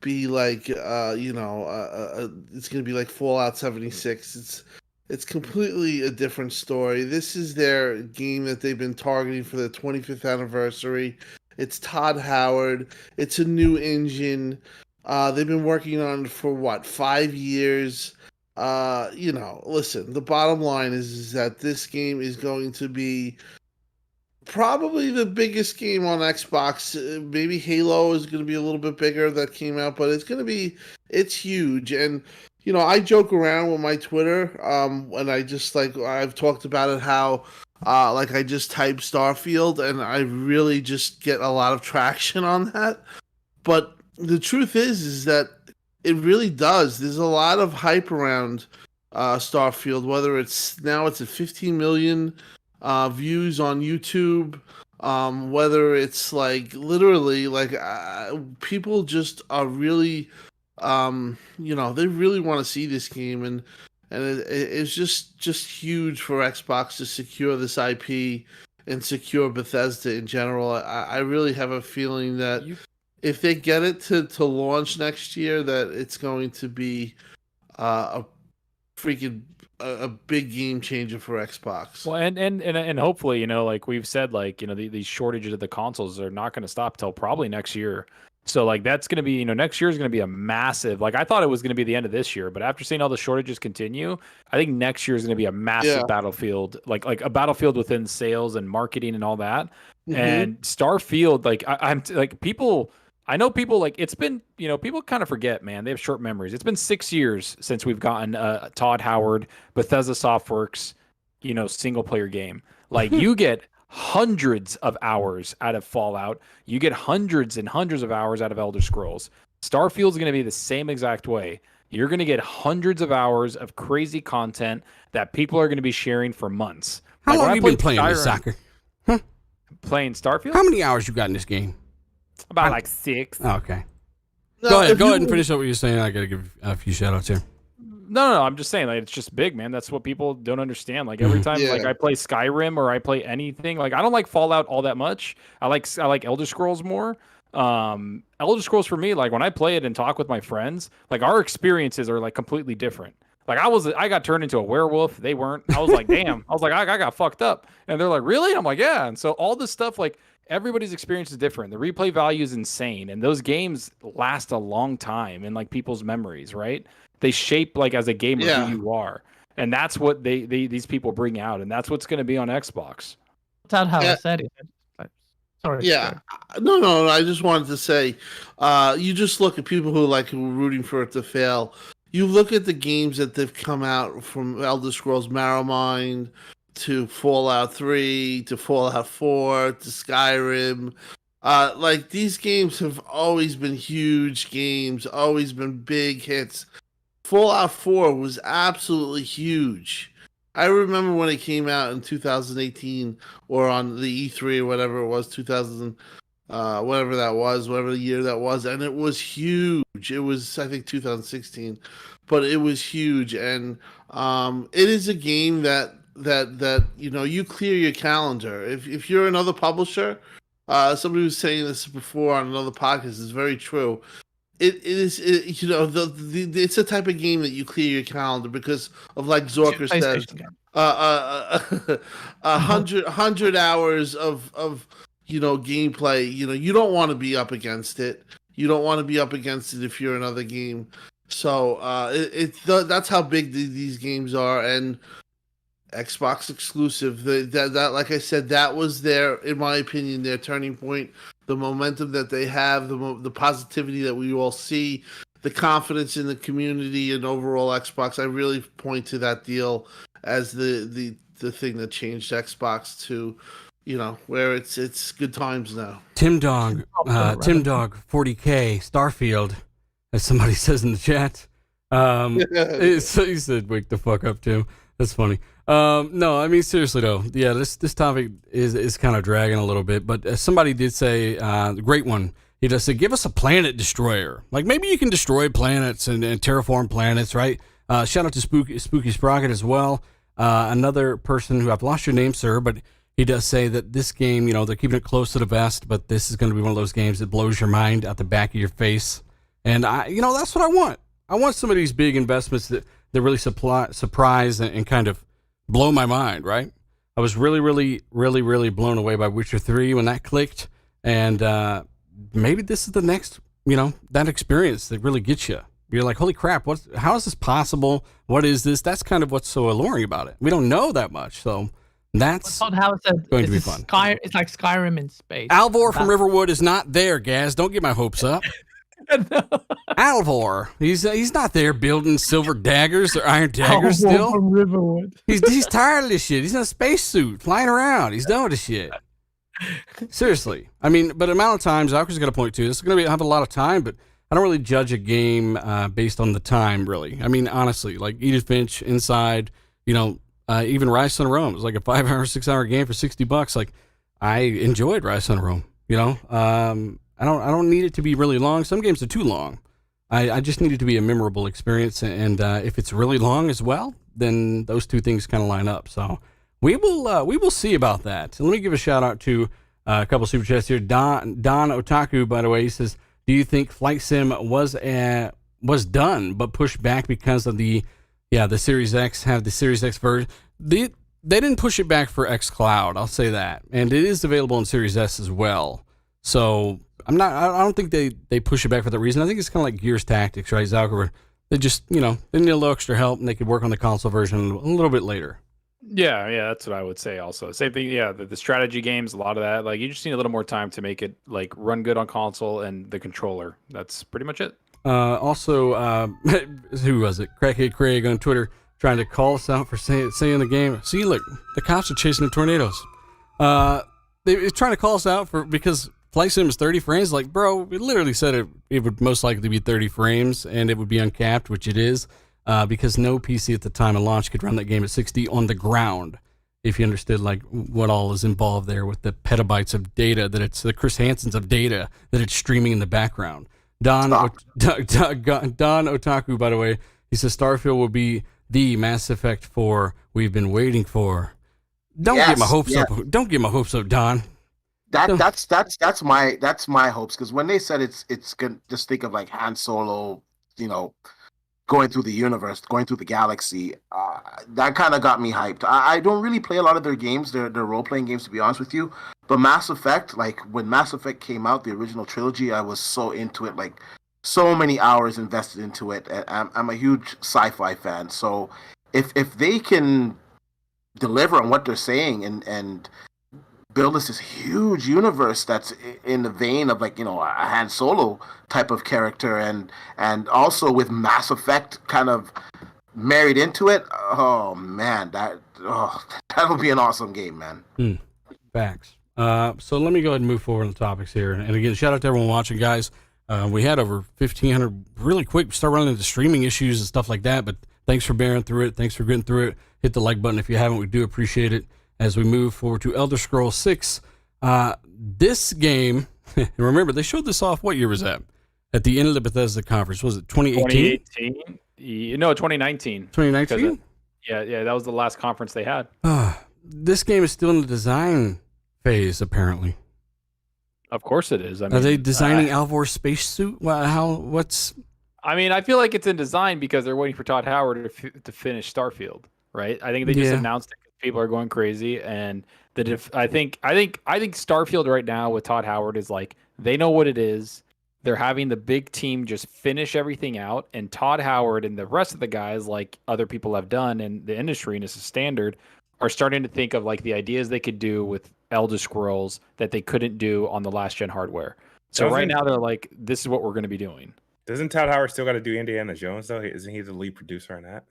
be like it's gonna be like Fallout 76. It's completely a different story. This is their game that they've been targeting for the 25th anniversary. It's Todd Howard. It's a new engine. They've been working on it for 5 years. Listen, the bottom line is that this game is going to be probably the biggest game on Xbox. Maybe Halo is going to be a little bit bigger that came out, but it's huge. And I joke around with my Twitter, and I've talked about it how, I just type Starfield, and I really just get a lot of traction on that. But the truth is that it really does. There's a lot of hype around Starfield, whether it's at 15 million views on YouTube, whether it's literally people just are really they really want to see this game, and it's just huge for Xbox to secure this IP and secure Bethesda in general. I really have a feeling that if they get it to launch next year, that it's going to be a big game changer for Xbox. Well, and hopefully, like we've said, these shortages of the consoles are not going to stop till probably next year. So that's going to be, next year is going to be a massive, I thought it was going to be the end of this year, but after seeing all the shortages continue, I think next year is going to be a massive Battlefield, like a Battlefield within sales and marketing and all that. Mm-hmm. And Starfield, I know people it's been, people kind of forget, man, they have short memories. It's been 6 years since we've gotten Todd Howard, Bethesda Softworks, single player game. You get hundreds of hours out of Fallout. You get hundreds and hundreds of hours out of Elder Scrolls. Starfield's going to be the same exact way. You're going to get hundreds of hours of crazy content that people are going to be sharing for months. How long have you been playing this, Soccer? Huh? Playing Starfield? How many hours you got in this game? About 6. Oh, okay. Go ahead and finish up what you're saying. I got to give a few shout outs here. No, I'm just saying, it's just big, man. That's what people don't understand. Every time, I play Skyrim or I play anything, I don't like Fallout all that much. I like Elder Scrolls more. Elder Scrolls for me, when I play it and talk with my friends, our experiences are completely different. I got turned into a werewolf. They weren't. I was like, damn. I was like, I got fucked up. And they're like, really? I'm like, yeah. And so all this stuff, everybody's experience is different. The replay value is insane, and those games last a long time in people's memories, right? They shape as a gamer who you are, and that's what these people bring out, and that's what's going to be on Xbox. That's how I said it. Sorry. Yeah, no. I just wanted to say, you just look at people who who are rooting for it to fail. You look at the games that they've come out from Elder Scrolls Morrowind to Fallout 3 to Fallout 4 to Skyrim. These games have always been huge games, always been big hits. Fallout 4 was absolutely huge. I remember when it came out in 2018 or on the E3 or whatever it was, 2000, whatever that was, whatever the year that was, and it was huge. It was, I think, 2016, but it was huge, and it is a game that you clear your calendar. If you're another publisher, somebody was saying this before on another podcast, is very true. It is it's a type of game that you clear your calendar because of, like Zorker says, 100 hours of gameplay. You don't want to be up against it. You don't want to be up against it if you're another game. So that's how big these games are, and Xbox exclusive. That like I said, that was in my opinion, their turning point. The momentum that they have, the positivity that we all see, the confidence in the community and overall Xbox. I really point to that deal as the thing that changed Xbox to, where it's good times now. Tim Dog 40K Starfield, as somebody says in the chat. He said, "Wake the fuck up, Tim." That's funny. No, I mean, seriously though, yeah, this topic is kind of dragging a little bit, but somebody did say, the great one, he just said, give us a planet destroyer. Like, maybe you can destroy planets and terraform planets, right? Shout out to Spooky Sprocket as well. Another person who, I've lost your name, sir, but he does say that this game, they're keeping it close to the vest, but this is going to be one of those games that blows your mind out the back of your face. And that's what I want. I want some of these big investments that really surprise and kind of blow my mind, right? I was really, really, really, really blown away by Witcher 3 when that clicked. And maybe this is the next, that experience that really gets you. You're like, holy crap, how is this possible? What is this? That's kind of what's so alluring about it. We don't know that much. So that's going to be fun. It's like Skyrim in space. Alvor from Riverwood is not there, Gaz. Don't get my hopes up. No. Alvor, he's not there building silver daggers or iron daggers still. From Riverwood. He's tired of this shit. He's in a spacesuit flying around. He's done with this shit. Seriously. I mean, but the amount of times, Alker's got a point too. This is going to have a lot of time, but I don't really judge a game based on the time, really. I mean, honestly, like Edith Finch, Inside, even Rise Son of Rome. It was like a 5-hour, 6-hour game for $60. Like, I enjoyed Rise Son of Rome, I don't need it to be really long. Some games are too long. I just need it to be a memorable experience, and if it's really long as well, then those two things kind of line up. So we will see about that. And let me give a shout out to a couple super chats here. Don Otaku, by the way, he says, "Do you think Flight Sim was done but pushed back because of the Series X have the Series X version?" They didn't push it back for Xcloud. I'll say that, and it is available in Series S as well. So I don't think they push it back for that reason. I think it's kind of like Gears Tactics, right, Zalker? They just, they need a little extra help, and they could work on the console version a little bit later. Yeah, that's what I would say also. Same thing, the strategy games, a lot of that. Like, you just need a little more time to make it, like, run good on console and the controller. That's pretty much it. Also, who was it? Crackhead Craig on Twitter trying to call us out for saying the game. See, look, the cops are chasing the tornadoes. They're trying to call us out because Flight Sim is 30 frames. Like, bro, it literally said it would most likely be 30 frames and it would be uncapped, which it is, because no PC at the time of launch could run that game at 60 on the ground. If you understood, like, what all is involved there with the petabytes of data that it's the Chris Hansen's of data that it's streaming in the background. Don Otaku, by the way, he says Starfield will be the Mass Effect 4 we've been waiting for. Don't get my hopes up. Don't get my hopes up, Don. That's my hopes, because when they said it's gonna, just think of like Han Solo, going through the universe, going through the galaxy, that kind of got me hyped. I don't really play a lot of their games, their role playing games, to be honest with you. But Mass Effect, like when Mass Effect came out, the original trilogy, I was so into it, like so many hours invested into it. And I'm a huge sci-fi fan, so if they can deliver on what they're saying and build us this huge universe that's in the vein of, like, a Han Solo type of character, and also with Mass Effect kind of married into it, oh man, that'll be an awesome game, man. Facts. So let me go ahead and move forward on the topics here. And again, shout out to everyone watching, guys. We had over 1,500 really quick. Start running into streaming issues and stuff like that, but Thanks for bearing through it. Thanks for getting through it. Hit the like button if you haven't. We do appreciate it. As we move forward to Elder Scrolls 6, this game, remember, they showed this off, what year was that? At the end of the Bethesda conference, was it 2018? 2018? No, 2019. 2019? Yeah, that was the last conference they had. This game is still in the design phase, apparently. Of course it is. I mean, are they designing Alvor's spacesuit? I mean, I feel like it's in design because they're waiting for Todd Howard to finish Starfield, right? I think they just announced it because people are going crazy, and I think Starfield right now with Todd Howard is like they know what it is. They're having the big team just finish everything out, and Todd Howard and the rest of the guys, like other people have done in the industry, and it's a standard, are starting to think of like the ideas they could do with Elder Scrolls that they couldn't do on the last gen hardware. So right now they're like, this is what we're going to be doing. Doesn't Todd Howard still got to do Indiana Jones though? Isn't he the lead producer on that?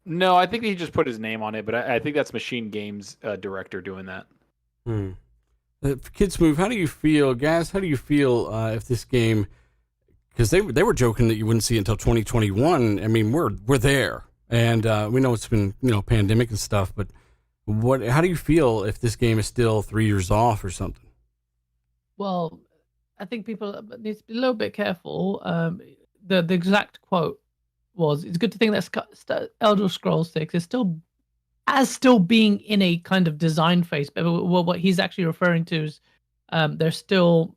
No, I think he just put his name on it, but I think that's Machine Games director doing that. Kids Move, how do you feel, Gaz? How do you feel if this game? Because they were joking that you wouldn't see it until 2021. I mean, we're there, and we know it's been pandemic and stuff. But how do you feel if this game is still 3 years off or something? Well, I think people need to be a little bit careful. The exact quote was, "It's good to think that Elder Scrolls 6 is still being in a kind of design phase." But what he's actually referring to is they're still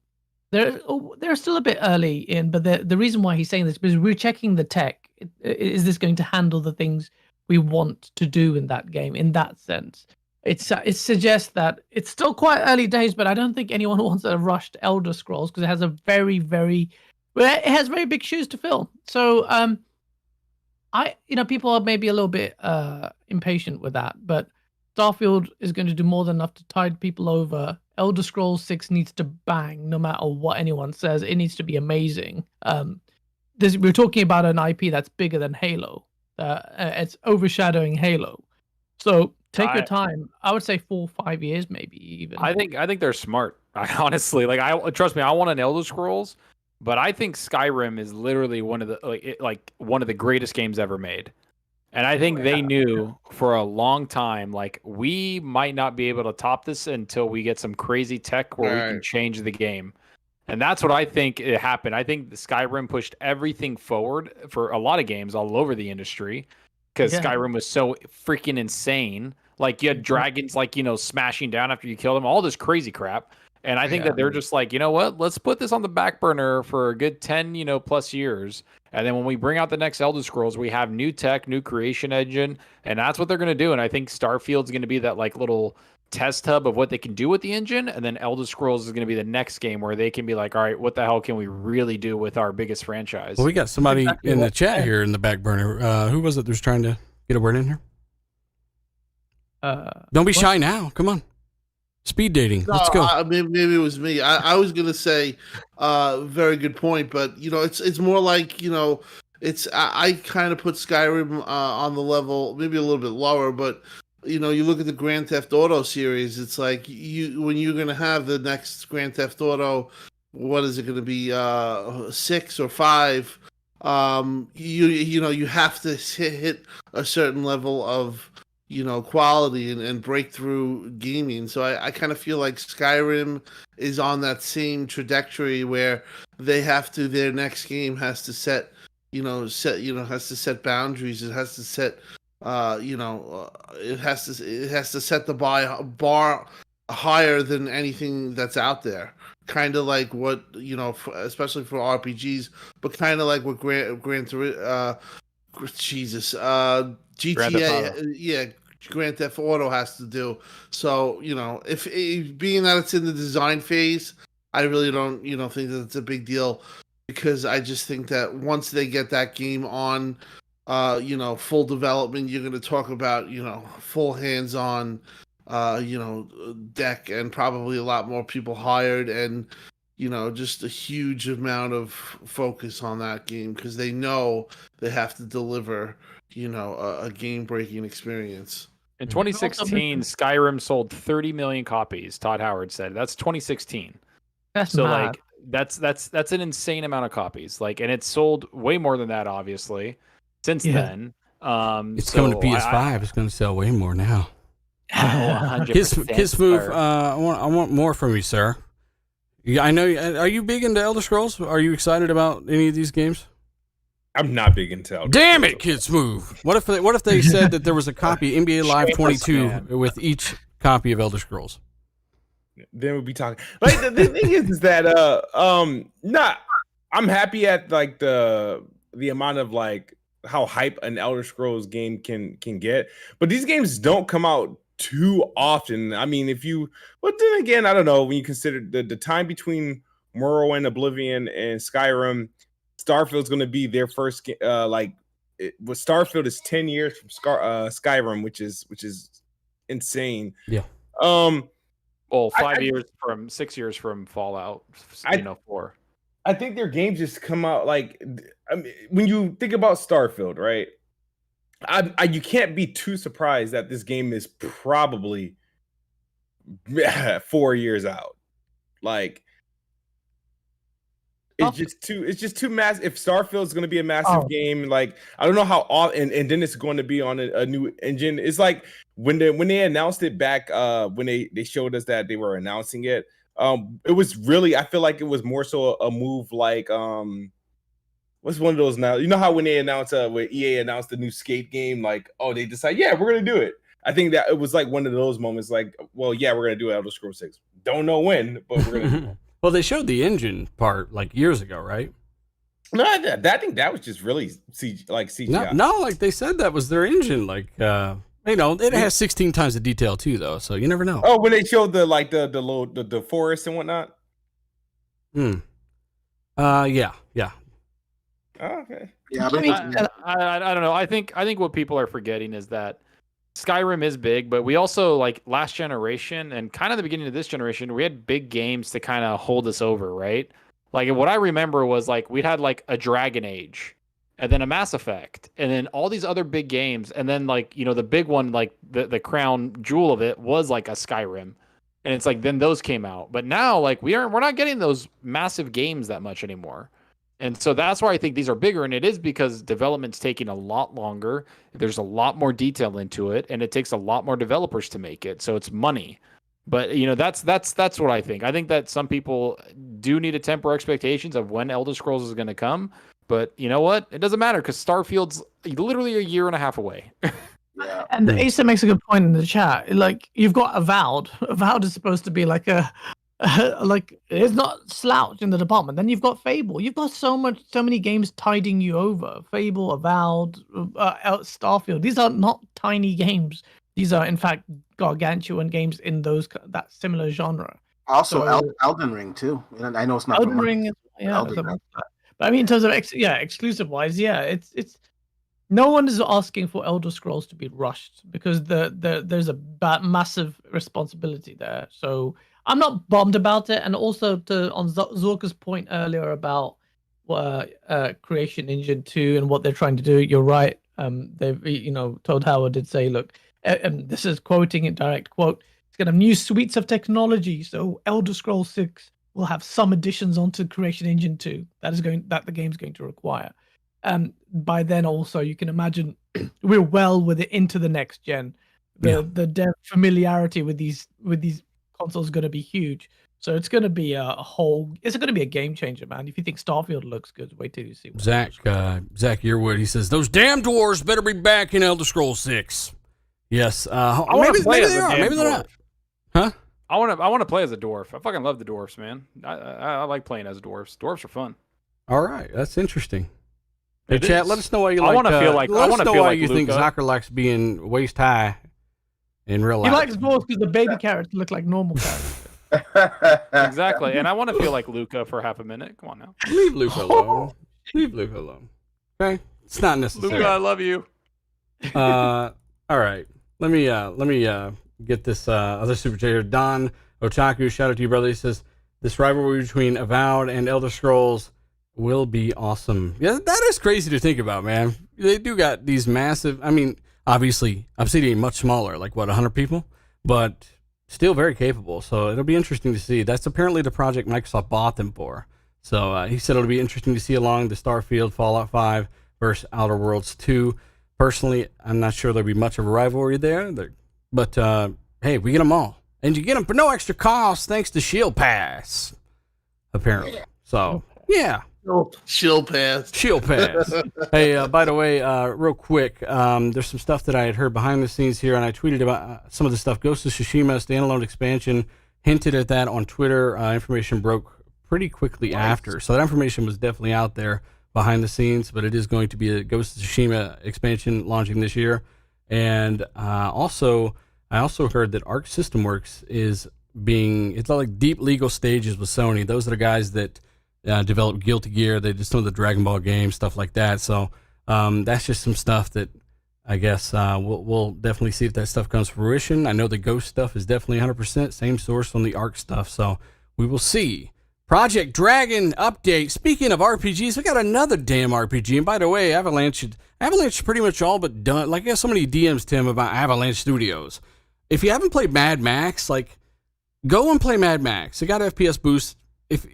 a bit early in. But the reason why he's saying this is because we're checking the tech. Is this going to handle the things we want to do in that game? In that sense, it suggests that it's still quite early days. But I don't think anyone wants a rushed Elder Scrolls because it has very big shoes to fill. So people are maybe a little bit impatient with that, but Starfield is going to do more than enough to tide people over. Elder Scrolls 6 needs to bang no matter what anyone says. It needs to be amazing. We're talking about an IP that's bigger than Halo. It's overshadowing Halo. So take your time. I would say 4 or 5 years, maybe even. I think they're smart. Honestly, trust me, I want an Elder Scrolls, but I think Skyrim is literally one of the greatest games ever made. And I think they knew for a long time, like, we might not be able to top this until we get some crazy tech where we can change the game. And that's what I think it happened. I think the Skyrim pushed everything forward for a lot of games all over the industry because Skyrim was so freaking insane. Like, you had dragons, smashing down after you kill them, all this crazy crap. And I think that they're just like, you know what? Let's put this on the back burner for a good 10, plus years. And then when we bring out the next Elder Scrolls, we have new tech, new creation engine, and that's what they're going to do. And I think Starfield's going to be that little test hub of what they can do with the engine. And then Elder Scrolls is going to be the next game where they can be like, all right, what the hell can we really do with our biggest franchise? Well, we got somebody in the chat here in the back burner. Who was it that was trying to get a word in here? Don't be shy now. Come on. Speed dating. Let's go. Maybe it was me. I was gonna say, very good point. But it's more like I kind of put Skyrim on the level, maybe a little bit lower. But you look at the Grand Theft Auto series. It's like when you're gonna have the next Grand Theft Auto, what is it gonna be? 6 or 5? You have to hit a certain level of quality and breakthrough gaming. So I kind of feel like Skyrim is on that same trajectory where their next game has to set boundaries. It has to set, it has to set the bar higher than anything that's out there. Kind of like what, especially for RPGs, but kind of like what GTA, Grand Theft Auto has to do. So, if being that it's in the design phase, I really don't, think that it's a big deal, because I just think that once they get that game on, full development, you're going to talk about, full hands-on, deck, and probably a lot more people hired, and just a huge amount of focus on that game, because they know they have to deliver a game-breaking experience. In 2016, Skyrim sold 30 million copies. Todd Howard said that's 2016. That's mad. That's an insane amount of copies. And it's sold way more than that, obviously, since then. It's coming to PS5. It's going to sell way more now. Kiss 100%. Smooth, I want more from you, sir. Yeah, I know. Are you big into Elder Scrolls? Are you excited about any of these games? I'm not big into Elder Damn Scrolls. it, Kid Smooth. What if they said that there was a copy NBA Live 22 with each copy of Elder Scrolls? Then we'll be talking. Like the thing is that I'm happy at like the amount of like how hype an Elder Scrolls game can get, but these games don't come out too often. I mean, but then again, I don't know, when you consider the time between Morrowind, Oblivion, and Skyrim, Starfield's going to be their first Starfield is 10 years from Skyrim, which is insane. Yeah. Well, 6 years from Fallout, 4. I think their games just come out like, I mean, when you think about Starfield, right? You can't be too surprised that this game is probably 4 years out. Like, it's just too massive. If Starfield is going to be a massive game, like I don't know how often, and then it's going to be on a new engine. It's like when they announced it back, when they showed us that they were announcing it. It was really, I feel like it was more so a move like what's one of those now? You know how when they announced when EA announced the new Skate game, like, oh, they decide, yeah, we're gonna do it. I think that it was like one of those moments, like, well, yeah, we're gonna do Elder Scrolls 6. Don't know when, but we're gonna do it. Well, they showed the engine part like years ago, right? No, I think that was just really CGI. No, like they said that was their engine. Like, it has 16 times the detail too, though. So you never know. Oh, when they showed the forest and whatnot. Yeah. Oh, okay. Yeah, I don't know. I think what people are forgetting is that Skyrim is big, but we also, like, last generation and kind of the beginning of this generation, we had big games to kind of hold us over, right? Like, what I remember was, like, we'd had, like, a Dragon Age, and then a Mass Effect, and then all these other big games, and then, like, the big one, like, the crown jewel of it was, like, a Skyrim. And it's like, then those came out. But now, like, we're not getting those massive games that much anymore. And so that's why I think these are bigger, and it is because development's taking a lot longer. There's a lot more detail into it, and it takes a lot more developers to make it. So it's money. But that's what I think. I think that some people do need to temper expectations of when Elder Scrolls is going to come. But you know what? It doesn't matter because Starfield's literally a year and a half away. Yeah. And Asa makes a good point in the chat. Like, you've got Avowed. Avowed is supposed to be like like, it's not slouch in the department. Then you've got Fable. You've got so many games tiding you over. Fable, Avowed, Starfield. These are not tiny games. These are, in fact, gargantuan games in that similar genre. Also, Elden Ring too. I know it's not Elden Ring. But I mean, in terms of exclusive wise, it's no one is asking for Elder Scrolls to be rushed because there's a massive responsibility there. So I'm not bummed about it. And also on Zorka's point earlier about Creation Engine 2 and what they're trying to do, you're right. They've Todd Howard did say, look, and this is quoting it, direct quote, it's going to have new suites of technology. So Elder Scrolls 6 will have some additions onto Creation Engine 2 that the game's going to require. By then also you can imagine we're well with it into the next gen. The dev familiarity with these consoles is going to be huge. So it's going to be it's going to be a game changer, man. If you think Starfield looks good, wait till you see what Zach Yearwood, he says those damn dwarves better be back in Elder Scrolls 6. Yes. Maybe they are. Maybe they're not. Huh? I want to play as a dwarf. I fucking love the dwarfs, man. I like playing as dwarves. Dwarfs are fun. All right, that's interesting. Hey, chat, let us know why you like. I want to feel like. Let us know why you Luca. think Zucker likes being waist high in real life. He likes dwarves because the baby carrots look like normal carrots. Exactly, and I want to feel like Luca for half a minute. Come on now. Leave Luca alone. Leave Luca alone. Okay, it's not necessary. Luca, I love you. All right, let me get this other super chat here. Don Otaku, shout out to you, brother. He says this rivalry between Avowed and Elder Scrolls will be awesome. Yeah, that is crazy to think about, man. They do got these massive. I mean, obviously, Obsidian much smaller, like 100 people, but still very capable. So it'll be interesting to see. That's apparently the project Microsoft bought them for. So he said it'll be interesting to see along the Starfield, Fallout 5 versus Outer Worlds 2. Personally, I'm not sure there'll be much of a rivalry there. But hey, we get them all. And you get them for no extra cost thanks to Shield Pass, apparently. So, yeah. Shield Pass. Shield Pass. Hey, by the way, real quick, there's some stuff that I had heard behind the scenes here, and I tweeted about some of the stuff. Ghost of Tsushima standalone expansion, hinted at that on Twitter. Information broke pretty quickly after. So that information was definitely out there behind the scenes, but it is going to be a Ghost of Tsushima expansion launching this year. And I also heard that Arc System Works it's like deep legal stages with Sony. Those are the guys that developed Guilty Gear. They did some of the Dragon Ball games, stuff like that. So that's just some stuff that I guess we'll definitely see if that stuff comes to fruition. I know the Ghost stuff is definitely 100%. Same source on the Arc stuff. So we will see. Project Dragon update. Speaking of RPGs, we got another damn RPG. And by the way, Avalanche is pretty much all but done. Like, I got so many DMs, Tim, about Avalanche Studios. If you haven't played Mad Max, like, go and play Mad Max. It got FPS boost. If,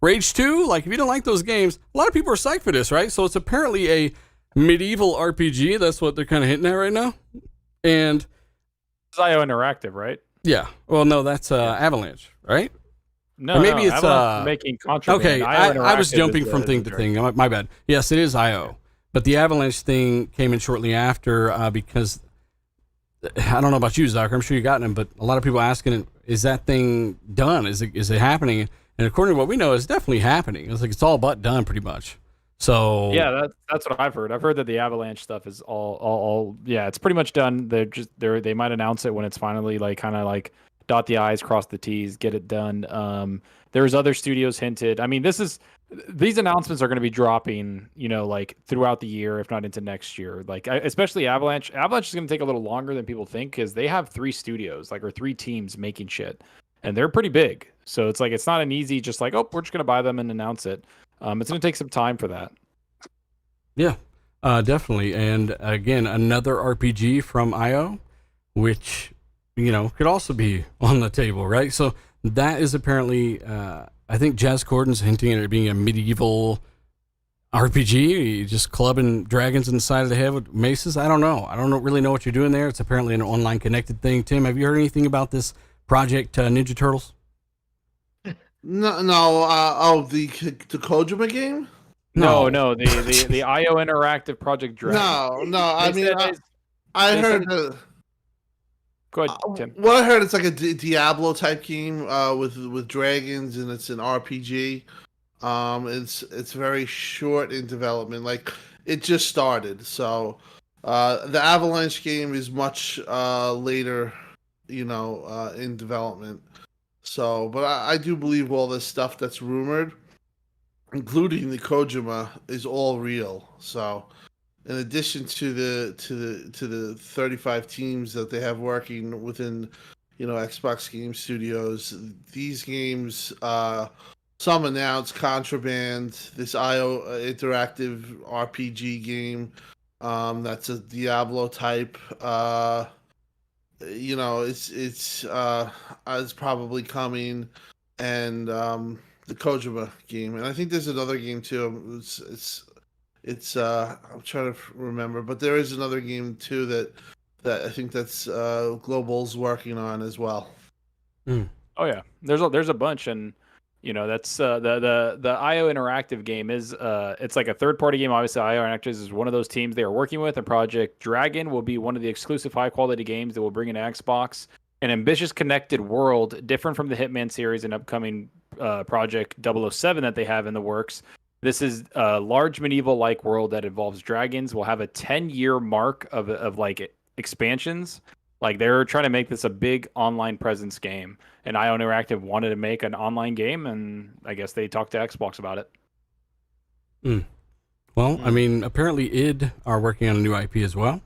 Rage 2, like, if you don't like those games, a lot of people are psyched for this, right? So it's apparently a medieval RPG. That's what they're kind of hinting at right now. And it's IO Interactive, right? Yeah. Well, no, that's Avalanche, right? No, or maybe it's making contraband. Okay, I was jumping from thing to thing. My bad. Yes, it is IO, but the Avalanche thing came in shortly after because I don't know about you, Zucker. I'm sure you got them, but a lot of people asking, is that thing done? Is it happening? And according to what we know, it's definitely happening. It's like it's all but done, pretty much. So yeah, that's what I've heard. I've heard that the Avalanche stuff is all yeah, it's pretty much done. They might announce it when it's finally like kind of like dot the I's, cross the T's, get it done. There's other studios hinted. I mean, these announcements are going to be dropping, like throughout the year, if not into next year. Like especially Avalanche. Avalanche is going to take a little longer than people think because they have 3 studios, or 3 teams making shit, and they're pretty big. So it's like it's not an easy just like, oh, we're just going to buy them and announce it. It's going to take some time for that. Yeah, definitely. And again, another RPG from IO, which could also be on the table, right? So that is apparently, I think Jazz Corden's hinting at it being a medieval RPG, just clubbing dragons in the side of the head with maces. I don't know. I don't really know what you're doing there. It's apparently an online connected thing. Tim, have you heard anything about this project Ninja Turtles? No. The Kojima game? No. The IO Interactive Project Dragon. No. I heard. Go ahead, Tim. What I heard, it's like a Diablo type game with dragons, and it's an RPG. It's very short in development. Like it just started, so the Avalanche game is much later, in development. So, but I do believe all this stuff that's rumored, including the Kojima, is all real. So, in addition to the 35 teams that they have working within, Xbox Game Studios, these games, some announced Contraband, this IO interactive RPG game, that's a Diablo type. It's probably coming, and the Kojima game, and I think there's another game too. It's I'm trying to remember, but there is another game too that I think that's Global's working on as well. Oh yeah, there's a bunch, and that's the IO Interactive game is it's like a third-party game. Obviously, IO Interactive is one of those teams they are working with, and Project Dragon will be one of the exclusive high-quality games that will bring in Xbox. An ambitious, connected world, different from the Hitman series and upcoming Project 007 that they have in the works. This is a large medieval-like world that involves dragons. We'll have a 10-year mark of like expansions. Like they're trying to make this a big online presence game, and IO Interactive wanted to make an online game, and I guess they talked to Xbox about it. Well, I mean, apparently id are working on a new IP as well.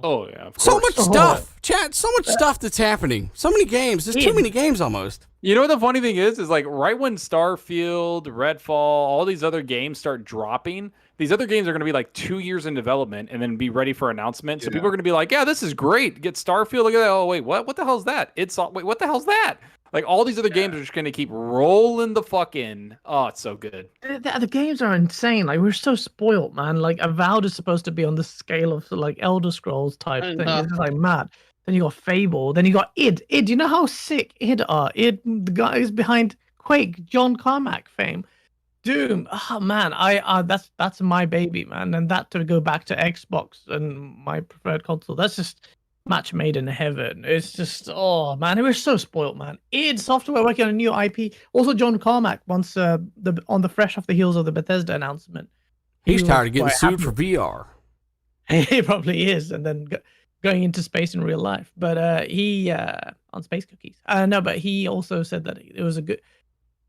Oh yeah, of course. So much stuff, chat. So much stuff that's happening. So many games. There's too many games almost. You know what the funny thing is like right when Starfield, Redfall, all these other games start dropping, these other games are going to be like 2 years in development and then be ready for announcement. So people are going to be like, yeah, this is great. Get Starfield. Look at that. Oh, wait, what? What the hell's that? Wait, what the hell's that? Like all these other games are just going to keep rolling the fuck in. Oh, it's so good. The games are insane. Like we're so spoiled, man. Like Avowed is supposed to be on the scale of like Elder Scrolls type I thing. know. It's just like mad. Then you got Fable. Then you got id. Id. You know how sick id are. Id, the guys behind Quake, John Carmack fame. Doom. Oh man, that's my baby, man. And that to go back to Xbox and my preferred console. That's just match made in heaven. It's just oh man, we're so spoiled, man. id Software working on a new IP. Also, John Carmack once on the fresh off the heels of the Bethesda announcement. He's was tired of getting quite sued happy. for VR. He probably is, and then going into space in real life. But he on Space Cookies. No, but he also said that it was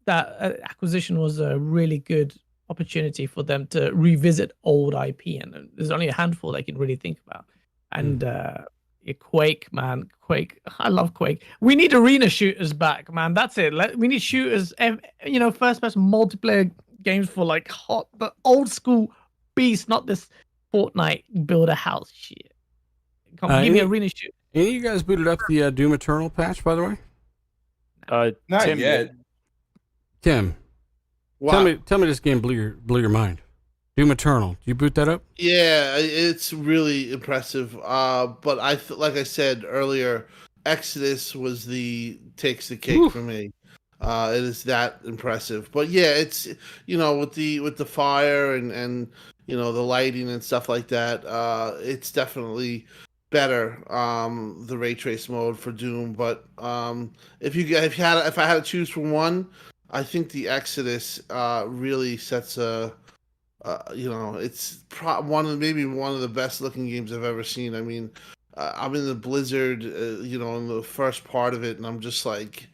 that acquisition was a really good opportunity for them to revisit old IP, and there's only a handful they can really think about. And Quake, man, Quake. I love Quake. We need arena shooters back, man. That's it. We need shooters. First-person multiplayer games for like the old school beast, not this Fortnite build a house shit. Come on, give me arena shoot. Any of you guys booted up the Doom Eternal patch, by the way? Not Tim yet. did. Tim, Wow. tell me this game blew your mind. Doom Eternal. Did you boot that up? Yeah, it's really impressive. But like I said earlier, Exodus takes the cake for me. It is that impressive. But yeah, it's with the fire and the lighting and stuff like that. It's definitely better. The ray trace mode for Doom. But if I had to choose from one, I think the Exodus really sets it's one of the best looking games I've ever seen. I mean, I'm in the Blizzard, in the first part of it, and I'm just like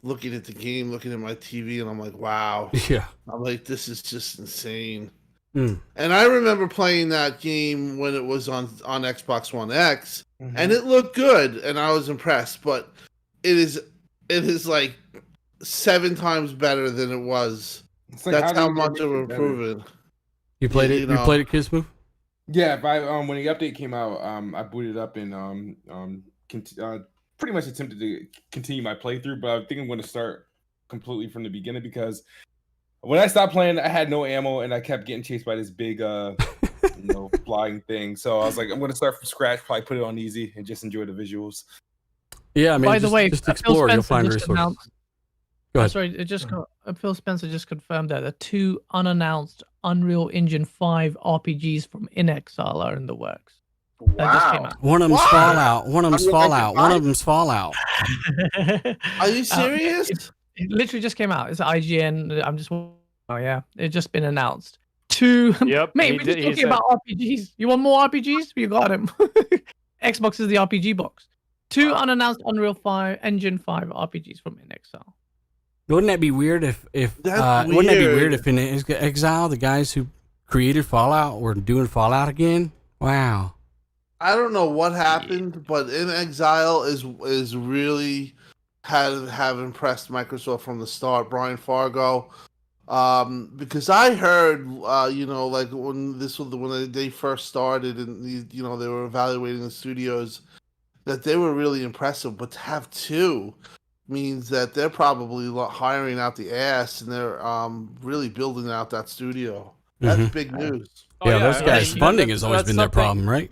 looking at the game, looking at my TV, and I'm like, wow. Yeah. I'm like, this is just insane. Mm. And I remember playing that game when it was on Xbox One X, and it looked good, and I was impressed. But it is like 7 times better than it was. It's like, That's how do you much make of it an better? improvement. You played it? You played it, Kismu? Yeah, when the update came out, I booted up and pretty much attempted to continue my playthrough, but I think I'm going to start completely from the beginning because when I stopped playing, I had no ammo and I kept getting chased by this big, flying thing. So I was like, I'm going to start from scratch, probably put it on easy, and just enjoy the visuals. Yeah, I mean, by the way, just explore. You'll find just resources. Go ahead. Sorry, Phil Spencer just confirmed that the 2 unannounced Unreal Engine 5 RPGs from In Exile are in the works. That just came out. One of them's Fallout. One of them's Fallout. One of them's Fallout. Are you serious? It literally just came out. It's IGN. Oh yeah, it's just been announced. 2. Yep. Mate, we're just talking about RPGs. You want more RPGs? You got him. Xbox is the RPG box. 2 unannounced Unreal 5 Engine 5 RPGs from In Exile. Wouldn't that be weird if wouldn't that be weird if in Exile the guys who created Fallout were doing Fallout again? Wow. I don't know what happened, but In Exile is really have impressed Microsoft from the start. Brian Fargo, because I heard, like when they first started and they were evaluating the studios, that they were really impressive. But to have 2 means that they're probably hiring out the ass and they're really building out that studio. That's big news. Yeah, those guys' funding has always been their problem, right?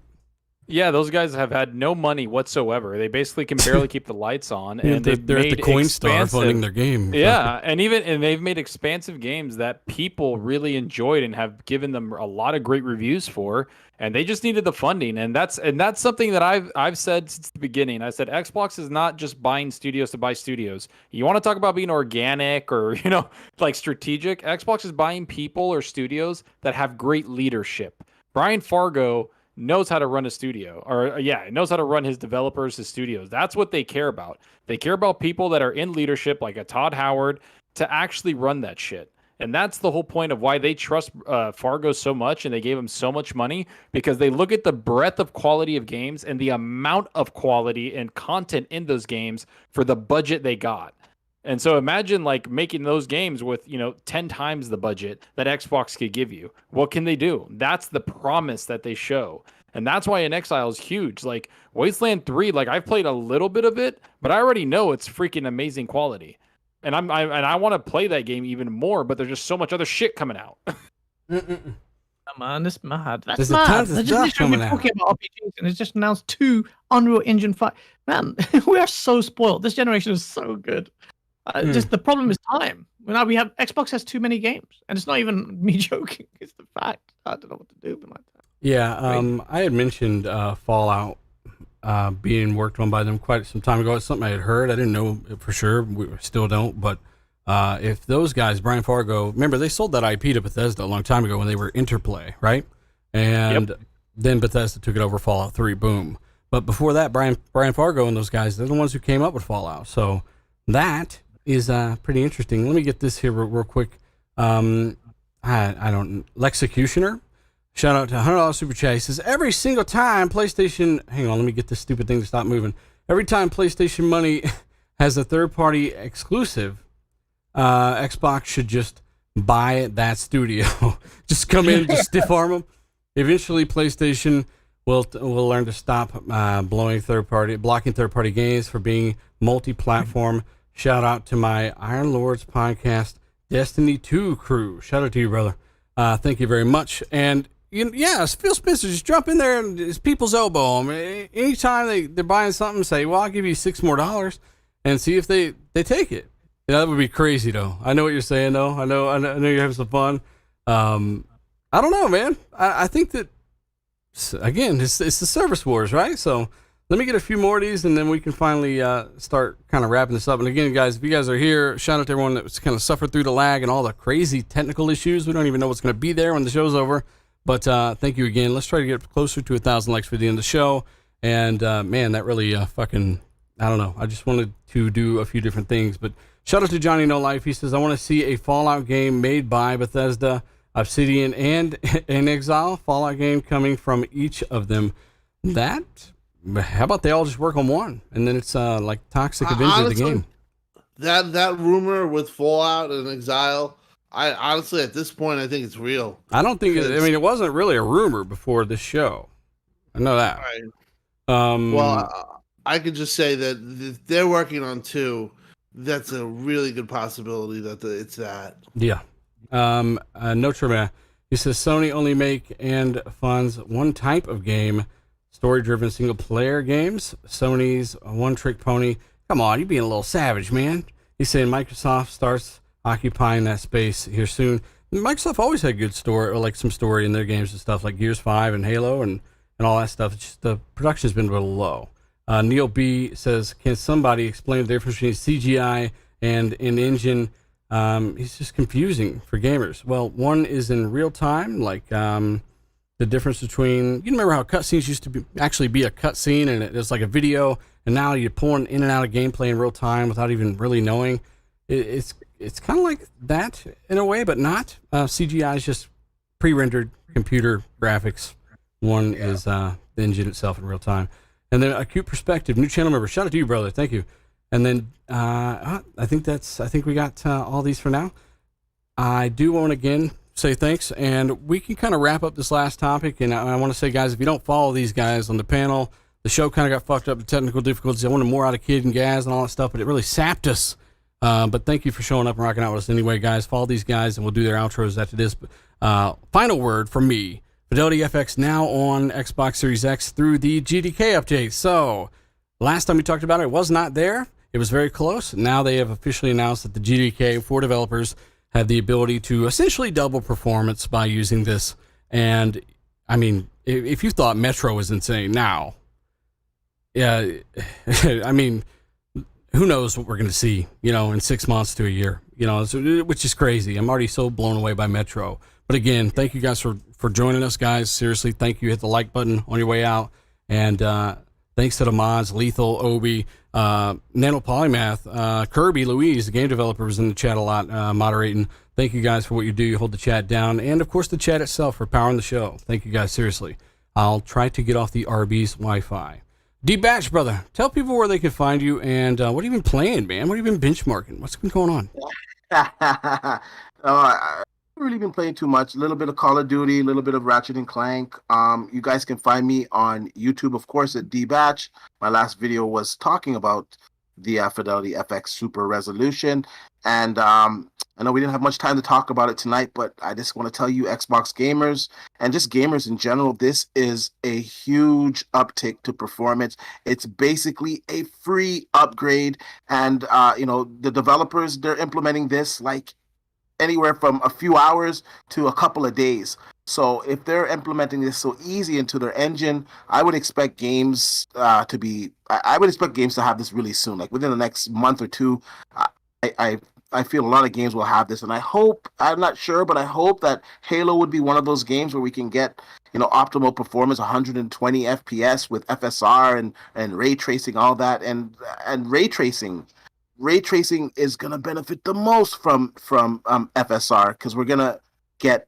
Yeah, those guys have had no money whatsoever. They basically can barely keep the lights on, and they're at the Coinstar funding their game. Yeah, and they've made expansive games that people really enjoyed and have given them a lot of great reviews for, and they just needed the funding, and that's something that I've said since the beginning. I said Xbox is not just buying studios to buy studios. You want to talk about being organic or like strategic? Xbox is buying people or studios that have great leadership. Brian Fargo knows how to run a studio, or knows how to run his developers, his studios. That's what they care about. They care about people that are in leadership, like a Todd Howard, to actually run that shit. And that's the whole point of why they trust Fargo so much and they gave him so much money, because they look at the breadth of quality of games and the amount of quality and content in those games for the budget they got. And so imagine like making those games with, 10 times the budget that Xbox could give you. What can they do? That's the promise that they show. And that's why In Exile is huge. Like Wasteland 3, like I've played a little bit of it, but I already know it's freaking amazing quality. And I want to play that game even more, but there's just so much other shit coming out. Come on, that's mad. That's There's mad. tons of They're stuff just literally coming out. talking about RPGs, and it's just announced 2 Unreal Engine 5. Man, we are so spoiled. This generation is so good. Just the problem is time. Now we have Xbox has too many games, and it's not even me joking. It's the fact. I don't know what to do with my time. Yeah, I had mentioned Fallout being worked on by them quite some time ago. It's something I had heard. I didn't know it for sure. We still don't. But if those guys, Brian Fargo, remember they sold that IP to Bethesda a long time ago when they were Interplay, right? And then Bethesda took it over. Fallout 3, boom. But before that, Brian Fargo and those guys, they're the ones who came up with Fallout. So that is pretty interesting. Let me get this here real quick. I don't. Lexecutioner. Shout out to $100 Super Chat. He says, every single time PlayStation... Hang on, let me get this stupid thing to stop moving. Every time PlayStation Money has a third-party exclusive, Xbox should just buy that studio. Just come in, just stiff-arm them. Eventually, PlayStation will learn to stop blocking third-party games for being multi-platform. Shout out to my Iron Lords podcast, Destiny 2 crew. Shout out to you, brother. Thank you very much. And Phil Spencer, just jump in there and it's people's elbow. I mean, anytime they're buying something, say, well, I'll give you $6 more and see if they take it. Yeah, that would be crazy, though. I know what you're saying, though. I know you're having some fun. I don't know, man. I think that, again, it's the service wars, right? So let me get a few more of these, and then we can finally start kind of wrapping this up. And again, guys, if you guys are here, shout out to everyone that's kind of suffered through the lag and all the crazy technical issues. We don't even know what's going to be there when the show's over. But thank you again. Let's try to get closer to 1,000 likes for the end of the show. And, man, that really I don't know. I just wanted to do a few different things. But shout out to Johnny No Life. He says, I want to see a Fallout game made by Bethesda, Obsidian, and In Exile. Fallout game coming from each of them. How about they all just work on one? And then it's like Toxic Avenger of the game. That rumor with Fallout and Exile... I honestly, at this point, I think it's real. I don't think it wasn't really a rumor before this show. I know that. Right. I could just say that they're working on 2. That's a really good possibility that it's that. Yeah. Notre Dame. He says Sony only make and funds one type of game, story-driven single-player games. Sony's a one-trick pony. Come on, you're being a little savage, man. He's saying Microsoft starts occupying that space here soon. Microsoft always had good story, or like some story in their games and stuff, like Gears 5 and Halo and all that stuff. It's just the production's been a little low. Neil B says, can somebody explain the difference between CGI and an engine? It's just confusing for gamers. Well, one is in real time, like the difference between, you remember how cutscenes used to actually be a cutscene and it was like a video, and now you're pulling in and out of gameplay in real time without even really knowing. It's kind of like that in a way, but not. CGI is just pre-rendered computer graphics. One is the engine itself in real time. And then Acute Perspective, new channel member. Shout out to you, brother. Thank you. And then I think we got all these for now. I do want to again say thanks, and we can kind of wrap up this last topic. And I want to say, guys, if you don't follow these guys on the panel, the show kind of got fucked up with technical difficulties. I wanted more out of Kid and Gaz and all that stuff, but it really sapped us. But thank you for showing up and rocking out with us anyway, guys. Follow these guys, and we'll do their outros after this. Final word from me. Fidelity FX now on Xbox Series X through the GDK update. So, last time we talked about it, it was not there. It was very close. Now they have officially announced that the GDK for developers have the ability to essentially double performance by using this. And, I mean, if you thought Metro was insane now, yeah, I mean... who knows what we're going to see, in 6 months to a year, which is crazy. I'm already so blown away by Metro. But again, thank you guys for joining us, guys. Seriously, thank you. Hit the like button on your way out. And thanks to the mods, Lethal, Obi, Nano Polymath, Kirby, Louise, the game developers in the chat a lot, moderating. Thank you guys for what you do. You hold the chat down. And, of course, the chat itself for powering the show. Thank you guys, seriously. I'll try to get off the Arby's Wi-Fi. D-Batch, brother, tell people where they can find you and what have you been playing, man? What have you been benchmarking? What's been going on? I haven't really really been playing too much. A little bit of Call of Duty, a little bit of Ratchet and Clank. You guys can find me on YouTube, of course, at D-Batch. My last video was talking about the Fidelity FX Super Resolution. And I know we didn't have much time to talk about it tonight, but I just want to tell you, Xbox gamers and just gamers in general, this is a huge uptick to performance. It's basically a free upgrade. And, the developers, they're implementing this like anywhere from a few hours to a couple of days. So if they're implementing this so easy into their engine, I would expect games to be. I would expect games to have this really soon, like within the next month or two. I feel a lot of games will have this, and I hope. I'm not sure, but I hope that Halo would be one of those games where we can get optimal performance, 120 FPS with FSR and ray tracing, all that, and ray tracing. Ray tracing is going to benefit the most from FSR, because we're going to get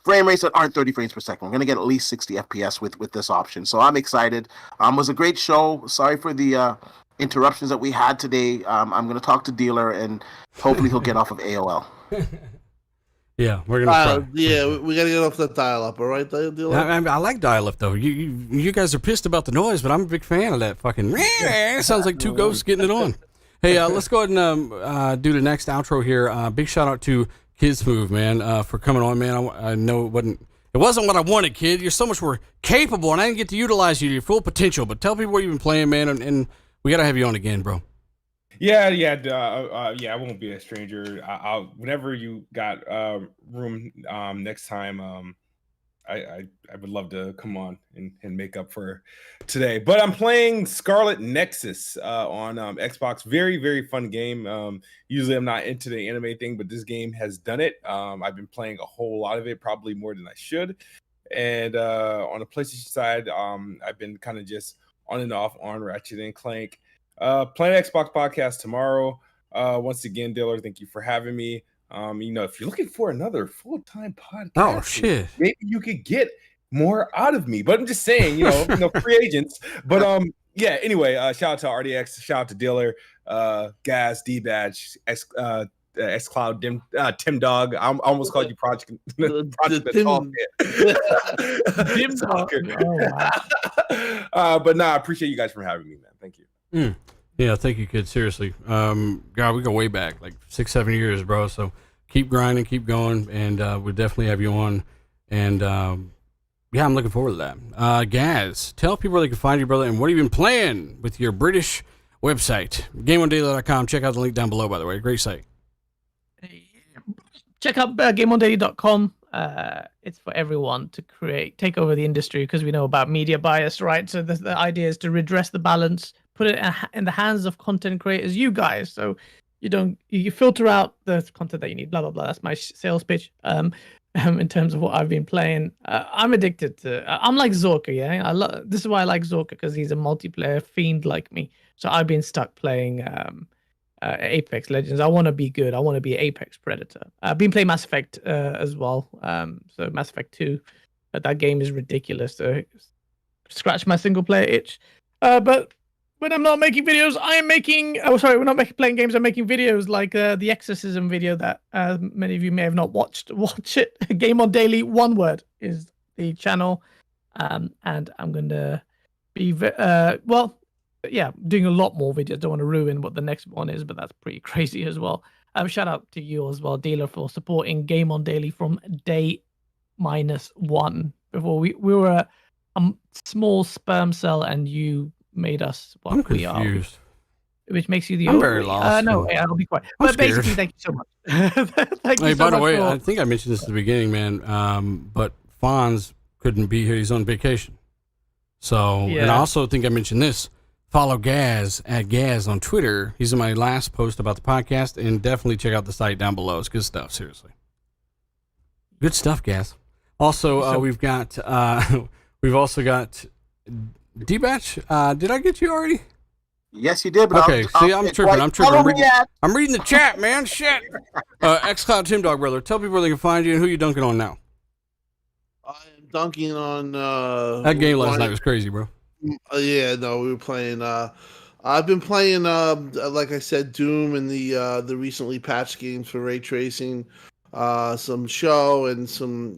frame rates that aren't 30 frames per second. We're going to get at least 60 FPS with this option. So I'm excited. It was a great show. Sorry for the interruptions that we had today. I'm going to talk to Dealer, and hopefully he'll get off of AOL. Yeah, we're gonna. Yeah, we gotta get off that dial-up. All right, Dealer. I like dial-up though. You guys are pissed about the noise, but I'm a big fan of that fucking. It sounds like two ghosts getting it on. Hey, let's go ahead and do the next outro here. Big shout out to Kids Move, man, for coming on, man. I know it wasn't what I wanted, kid. You're so much more capable, and I didn't get to utilize you to your full potential. But tell people what you've been playing, man, and we gotta have you on again, bro. Yeah. I won't be a stranger. I'll whenever you got room next time. I would love to come on and make up for today. But I'm playing Scarlett Nexus on Xbox. Very, very fun game. Usually I'm not into the anime thing, but this game has done it. I've been playing a whole lot of it, probably more than I should. And on the PlayStation side, I've been kind of just on and off on Ratchet and Clank. Playing Xbox podcast tomorrow. Once again, Diller, thank you for having me. If you're looking for another full-time podcast, oh shit, maybe you could get more out of me. But I'm just saying, free agents. But yeah. Anyway, shout out to RDX, shout out to Dealer, Gas, D-Badge, Xcloud, Tim Dog. I almost called you Project Dim Stalker. Oh, wow. But I appreciate you guys for having me, man. Thank you. Yeah, thank you, kid. Seriously. God, we go way back, like 6-7 years, bro. So keep grinding, keep going, and we'll definitely have you on. And yeah, I'm looking forward to that. Gaz, tell people where they can find you, brother, and what have you been playing with your British website, GameOnDaily.com. Check out the link down below, by the way. Great site. Check out GameOnDaily.com. It's for everyone to take over the industry, because we know about media bias, right? So the idea is to redress the balance, put it in the hands of content creators, you guys, so you filter out the content that you need, blah blah blah. That's my sales pitch. In terms of what I've been playing, I'm addicted to. I'm like Zorka, yeah. This is why I like Zorka, because he's a multiplayer fiend like me. So I've been stuck playing Apex Legends. I want to be good. I want to be an Apex Predator. I've been playing Mass Effect as well. So Mass Effect 2. That game is ridiculous. So scratch my single player itch. But when I'm not making videos, I am making. Oh, sorry, we're not playing games. I'm making videos like the Exorcism video that many of you may have not watched. Watch it. Game on Daily. One word is the channel, and I'm going to be doing a lot more videos. Don't want to ruin what the next one is, but that's pretty crazy as well. Shout out to you as well, Dealer, for supporting Game on Daily from day -1. Before we were a small sperm cell, and you made us what we are, which makes you the. I'm very lost. No, I'll be quiet. I'm But scared. basically, thank you so much. Thank you Hey, so by the much way, for- I think I mentioned this at the beginning, man. But Fonz couldn't be here; he's on vacation. So, and I also think I mentioned this. Follow Gaz at Gaz on Twitter. He's in my last post about the podcast, and definitely check out the site down below. It's good stuff, seriously. Good stuff, Gaz. Also, we've also got D-Batch. Did I get you already? Yes, you did. But Okay, I'm tripping. I'm reading the chat, man. Shit. Xcloud Tim Dog, brother. Tell people where they can find you and who you dunking on now. I am dunking on. That game last night was crazy, bro. We were playing. I've been playing, like I said, Doom and the recently patched games for ray tracing. some show and some,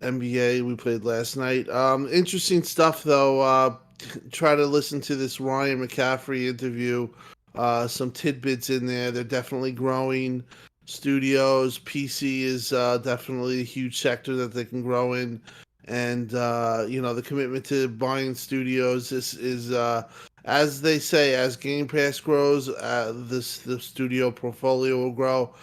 NBA we played last night. Interesting stuff though. Try to listen to this Ryan McCaffrey interview. Some tidbits in there. They're definitely growing. Studios, PC is definitely a huge sector that they can grow in, and the commitment to buying studios is as they say, as Game Pass grows, the studio portfolio will grow.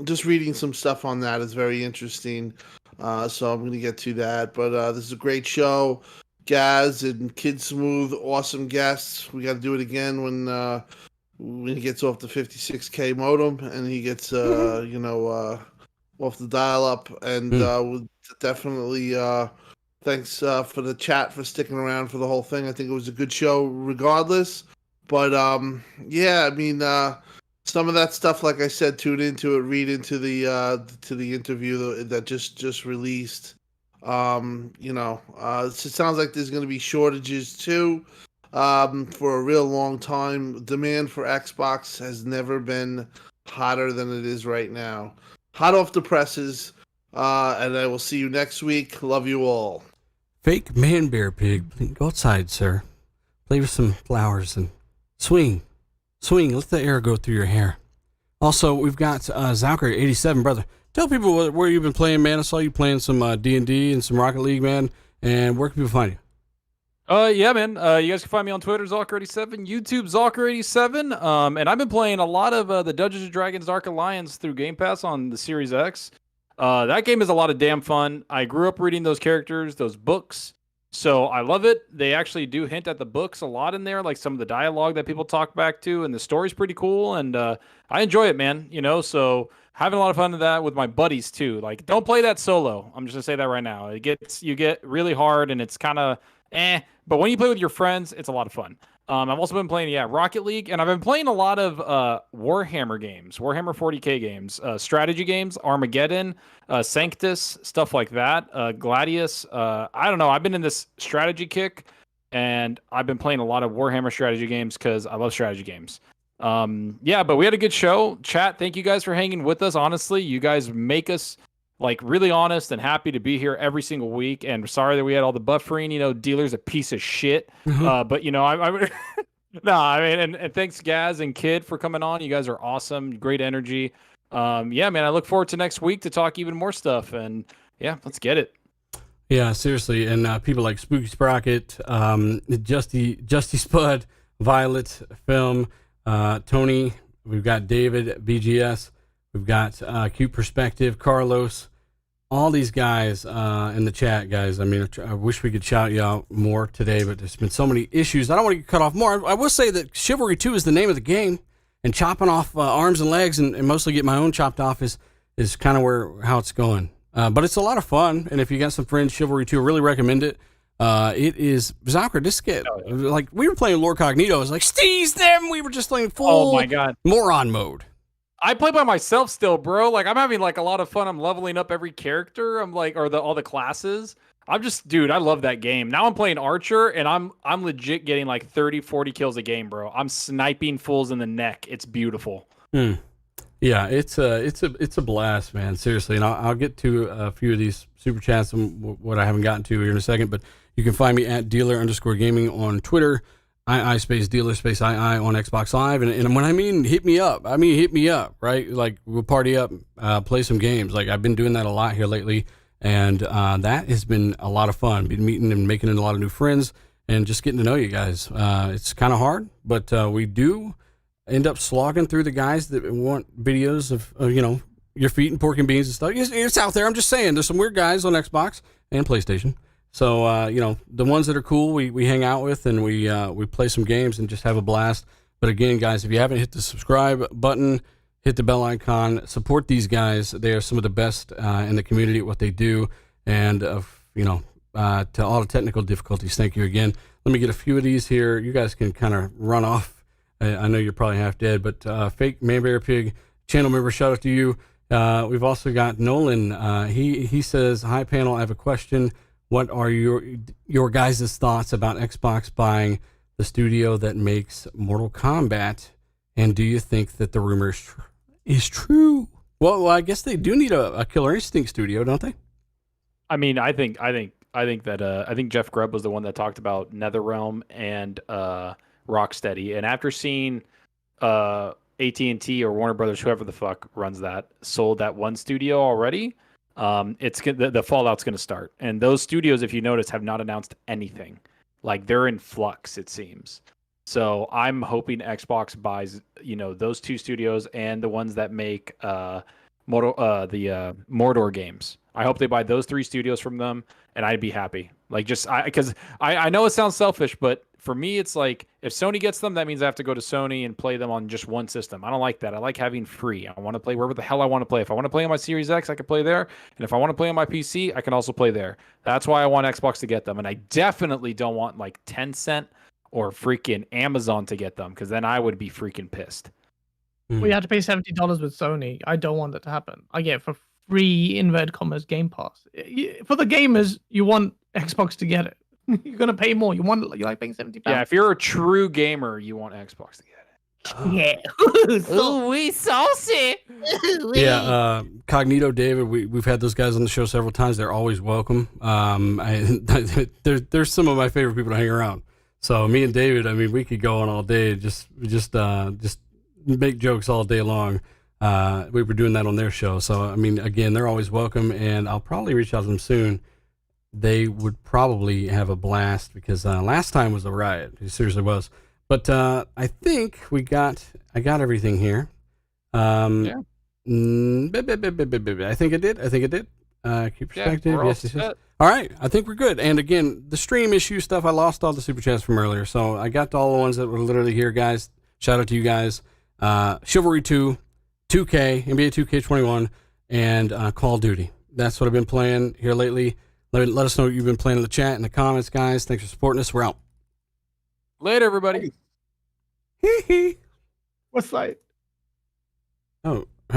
Just reading some stuff on that is very interesting. So I'm going to get to that. But this is a great show. Gaz and Kid Smooth, awesome guests. We got to do it again when he gets off the 56K modem and he gets, off the dial-up. And we'll definitely thanks for the chat for sticking around for the whole thing. I think it was a good show regardless. But, some of that stuff, like I said, tune into it, read into the interview that just released. It sounds like there's going to be shortages too for a real long time. Demand for Xbox has never been hotter than it is right now. Hot off the presses, and I will see you next week. Love you all. Fake man bear pig, go outside, sir. Play with some flowers and swing. Let the air go through your hair. Also, we've got Zalker87, brother. Tell people where you've been playing, man. I saw you playing some D&D and some Rocket League, man. And where can people find you? Yeah, man. You guys can find me on Twitter, Zalker87, YouTube, Zalker87. And I've been playing a lot of the Dungeons & Dragons Dark Alliance through Game Pass on the Series X. That game is a lot of damn fun. I grew up reading those characters, those books. So I love it. They actually do hint at the books a lot in there, like some of the dialogue that people talk back to, and the story's pretty cool. And I enjoy it, man. So having a lot of fun with that with my buddies too. Like, don't play that solo. I'm just gonna say that right now. You get really hard, and it's kind of but when you play with your friends, it's a lot of fun. I've also been playing, Rocket League, and I've been playing a lot of Warhammer games, Warhammer 40K games, strategy games, Armageddon, Sanctus, stuff like that, Gladius. I don't know. I've been in this strategy kick, and I've been playing a lot of Warhammer strategy games because I love strategy games. But we had a good show. Chat, thank you guys for hanging with us. Honestly, you guys make us really honest and happy to be here every single week. And sorry that we had all the buffering. Dealer's a piece of shit. But and thanks Gaz and Kid for coming on. You guys are awesome. Great energy. Man, I look forward to next week to talk even more stuff. And let's get it. Yeah, seriously. And people like Spooky Sprocket, Justy Spud, Violet Film, Tony. We've got David, BGS. We've got Cute Perspective, Carlos, all these guys in the chat, guys. I mean, I wish we could shout you out more today, but there's been so many issues. I don't want to get cut off more. I will say that Chivalry 2 is the name of the game, and chopping off arms and legs and mostly get my own chopped off is kind of how it's going. But it's a lot of fun, and if you got some friends, Chivalry 2, I really recommend it. It is Zalker. This get like we were playing Lord Cognito. It was like steez them. We were just playing full moron mode. I play by myself still, bro. Like, I'm having a lot of fun. I'm leveling up every character. I'm all the classes. Dude, I love that game. Now I'm playing Archer, and I'm legit getting 30, 40 kills a game, bro. I'm sniping fools in the neck. It's beautiful. Yeah, it's a blast, man. Seriously, and I'll get to a few of these super chats and what I haven't gotten to here in a second. But you can find me at dealer_gaming on Twitter. II space dealer space II on Xbox Live. And when I mean hit me up, right? We'll party up, play some games. I've been doing that a lot here lately. And that has been a lot of fun. Been meeting and making a lot of new friends and just getting to know you guys. It's kind of hard, but we do end up slogging through the guys that want videos of your feet and pork and beans and stuff. It's out there. I'm just saying there's some weird guys on Xbox and PlayStation. So, the ones that are cool, we hang out with and we play some games and just have a blast. But again, guys, if you haven't hit the subscribe button, hit the bell icon, support these guys. They are some of the best in the community at what they do. And, to all the technical difficulties, thank you again. Let me get a few of these here. You guys can kind of run off. I know you're probably half dead, but Fake Man Bear Pig, channel member, shout out to you. We've also got Nolan. He says, hi, panel, I have a question. What are your guys' thoughts about Xbox buying the studio that makes Mortal Kombat? And do you think that the rumor is true? Well, I guess they do need a Killer Instinct studio, don't they? I mean, I think Jeff Grubb was the one that talked about NetherRealm and Rocksteady, and after seeing AT&T or Warner Brothers, whoever the fuck runs that, sold that one studio already, the fallout's going to start. And those studios, if you notice, have not announced anything. Like, they're in flux, it seems. So I'm hoping Xbox buys, those two studios and the ones that make Mordor games. I hope they buy those 3 studios from them, and I'd be happy. Like, because I know it sounds selfish, but for me, it's like, if Sony gets them, that means I have to go to Sony and play them on just one system. I don't like that. I like having free. I want to play wherever the hell I want to play. If I want to play on my Series X, I can play there. And if I want to play on my PC, I can also play there. That's why I want Xbox to get them. And I definitely don't want like Tencent or freaking Amazon to get them, because then I would be freaking pissed. We had to pay $70 with Sony. I don't want that to happen. I get it for free inverted commas Game Pass. For the gamers, you want Xbox to get it. You're gonna pay more. You like paying £70. Yeah, if you're a true gamer, you want Xbox to get it. Yeah. Ooh, we saucy. Yeah, Cognito, David, we've had those guys on the show several times. They're always welcome. They're some of my favorite people to hang around. So me and David, I mean, we could go on all day, just make jokes all day long. We were doing that on their show. So, I mean, again, they're always welcome, and I'll probably reach out to them soon. They would probably have a blast, because last time was a riot. It seriously was. But I think I got everything here. I think it did. Keep perspective. Yeah, yes. All right. I think we're good. And again, the stream issue stuff, I lost all the super chats from earlier. So I got all the ones that were literally here, guys. Shout out to you guys. Chivalry 2, 2K, NBA 2K21, and Call of Duty. That's what I've been playing here lately. Let us know what you've been playing in the chat, in the comments, guys. Thanks for supporting us. We're out. Later, everybody. What's that? Oh.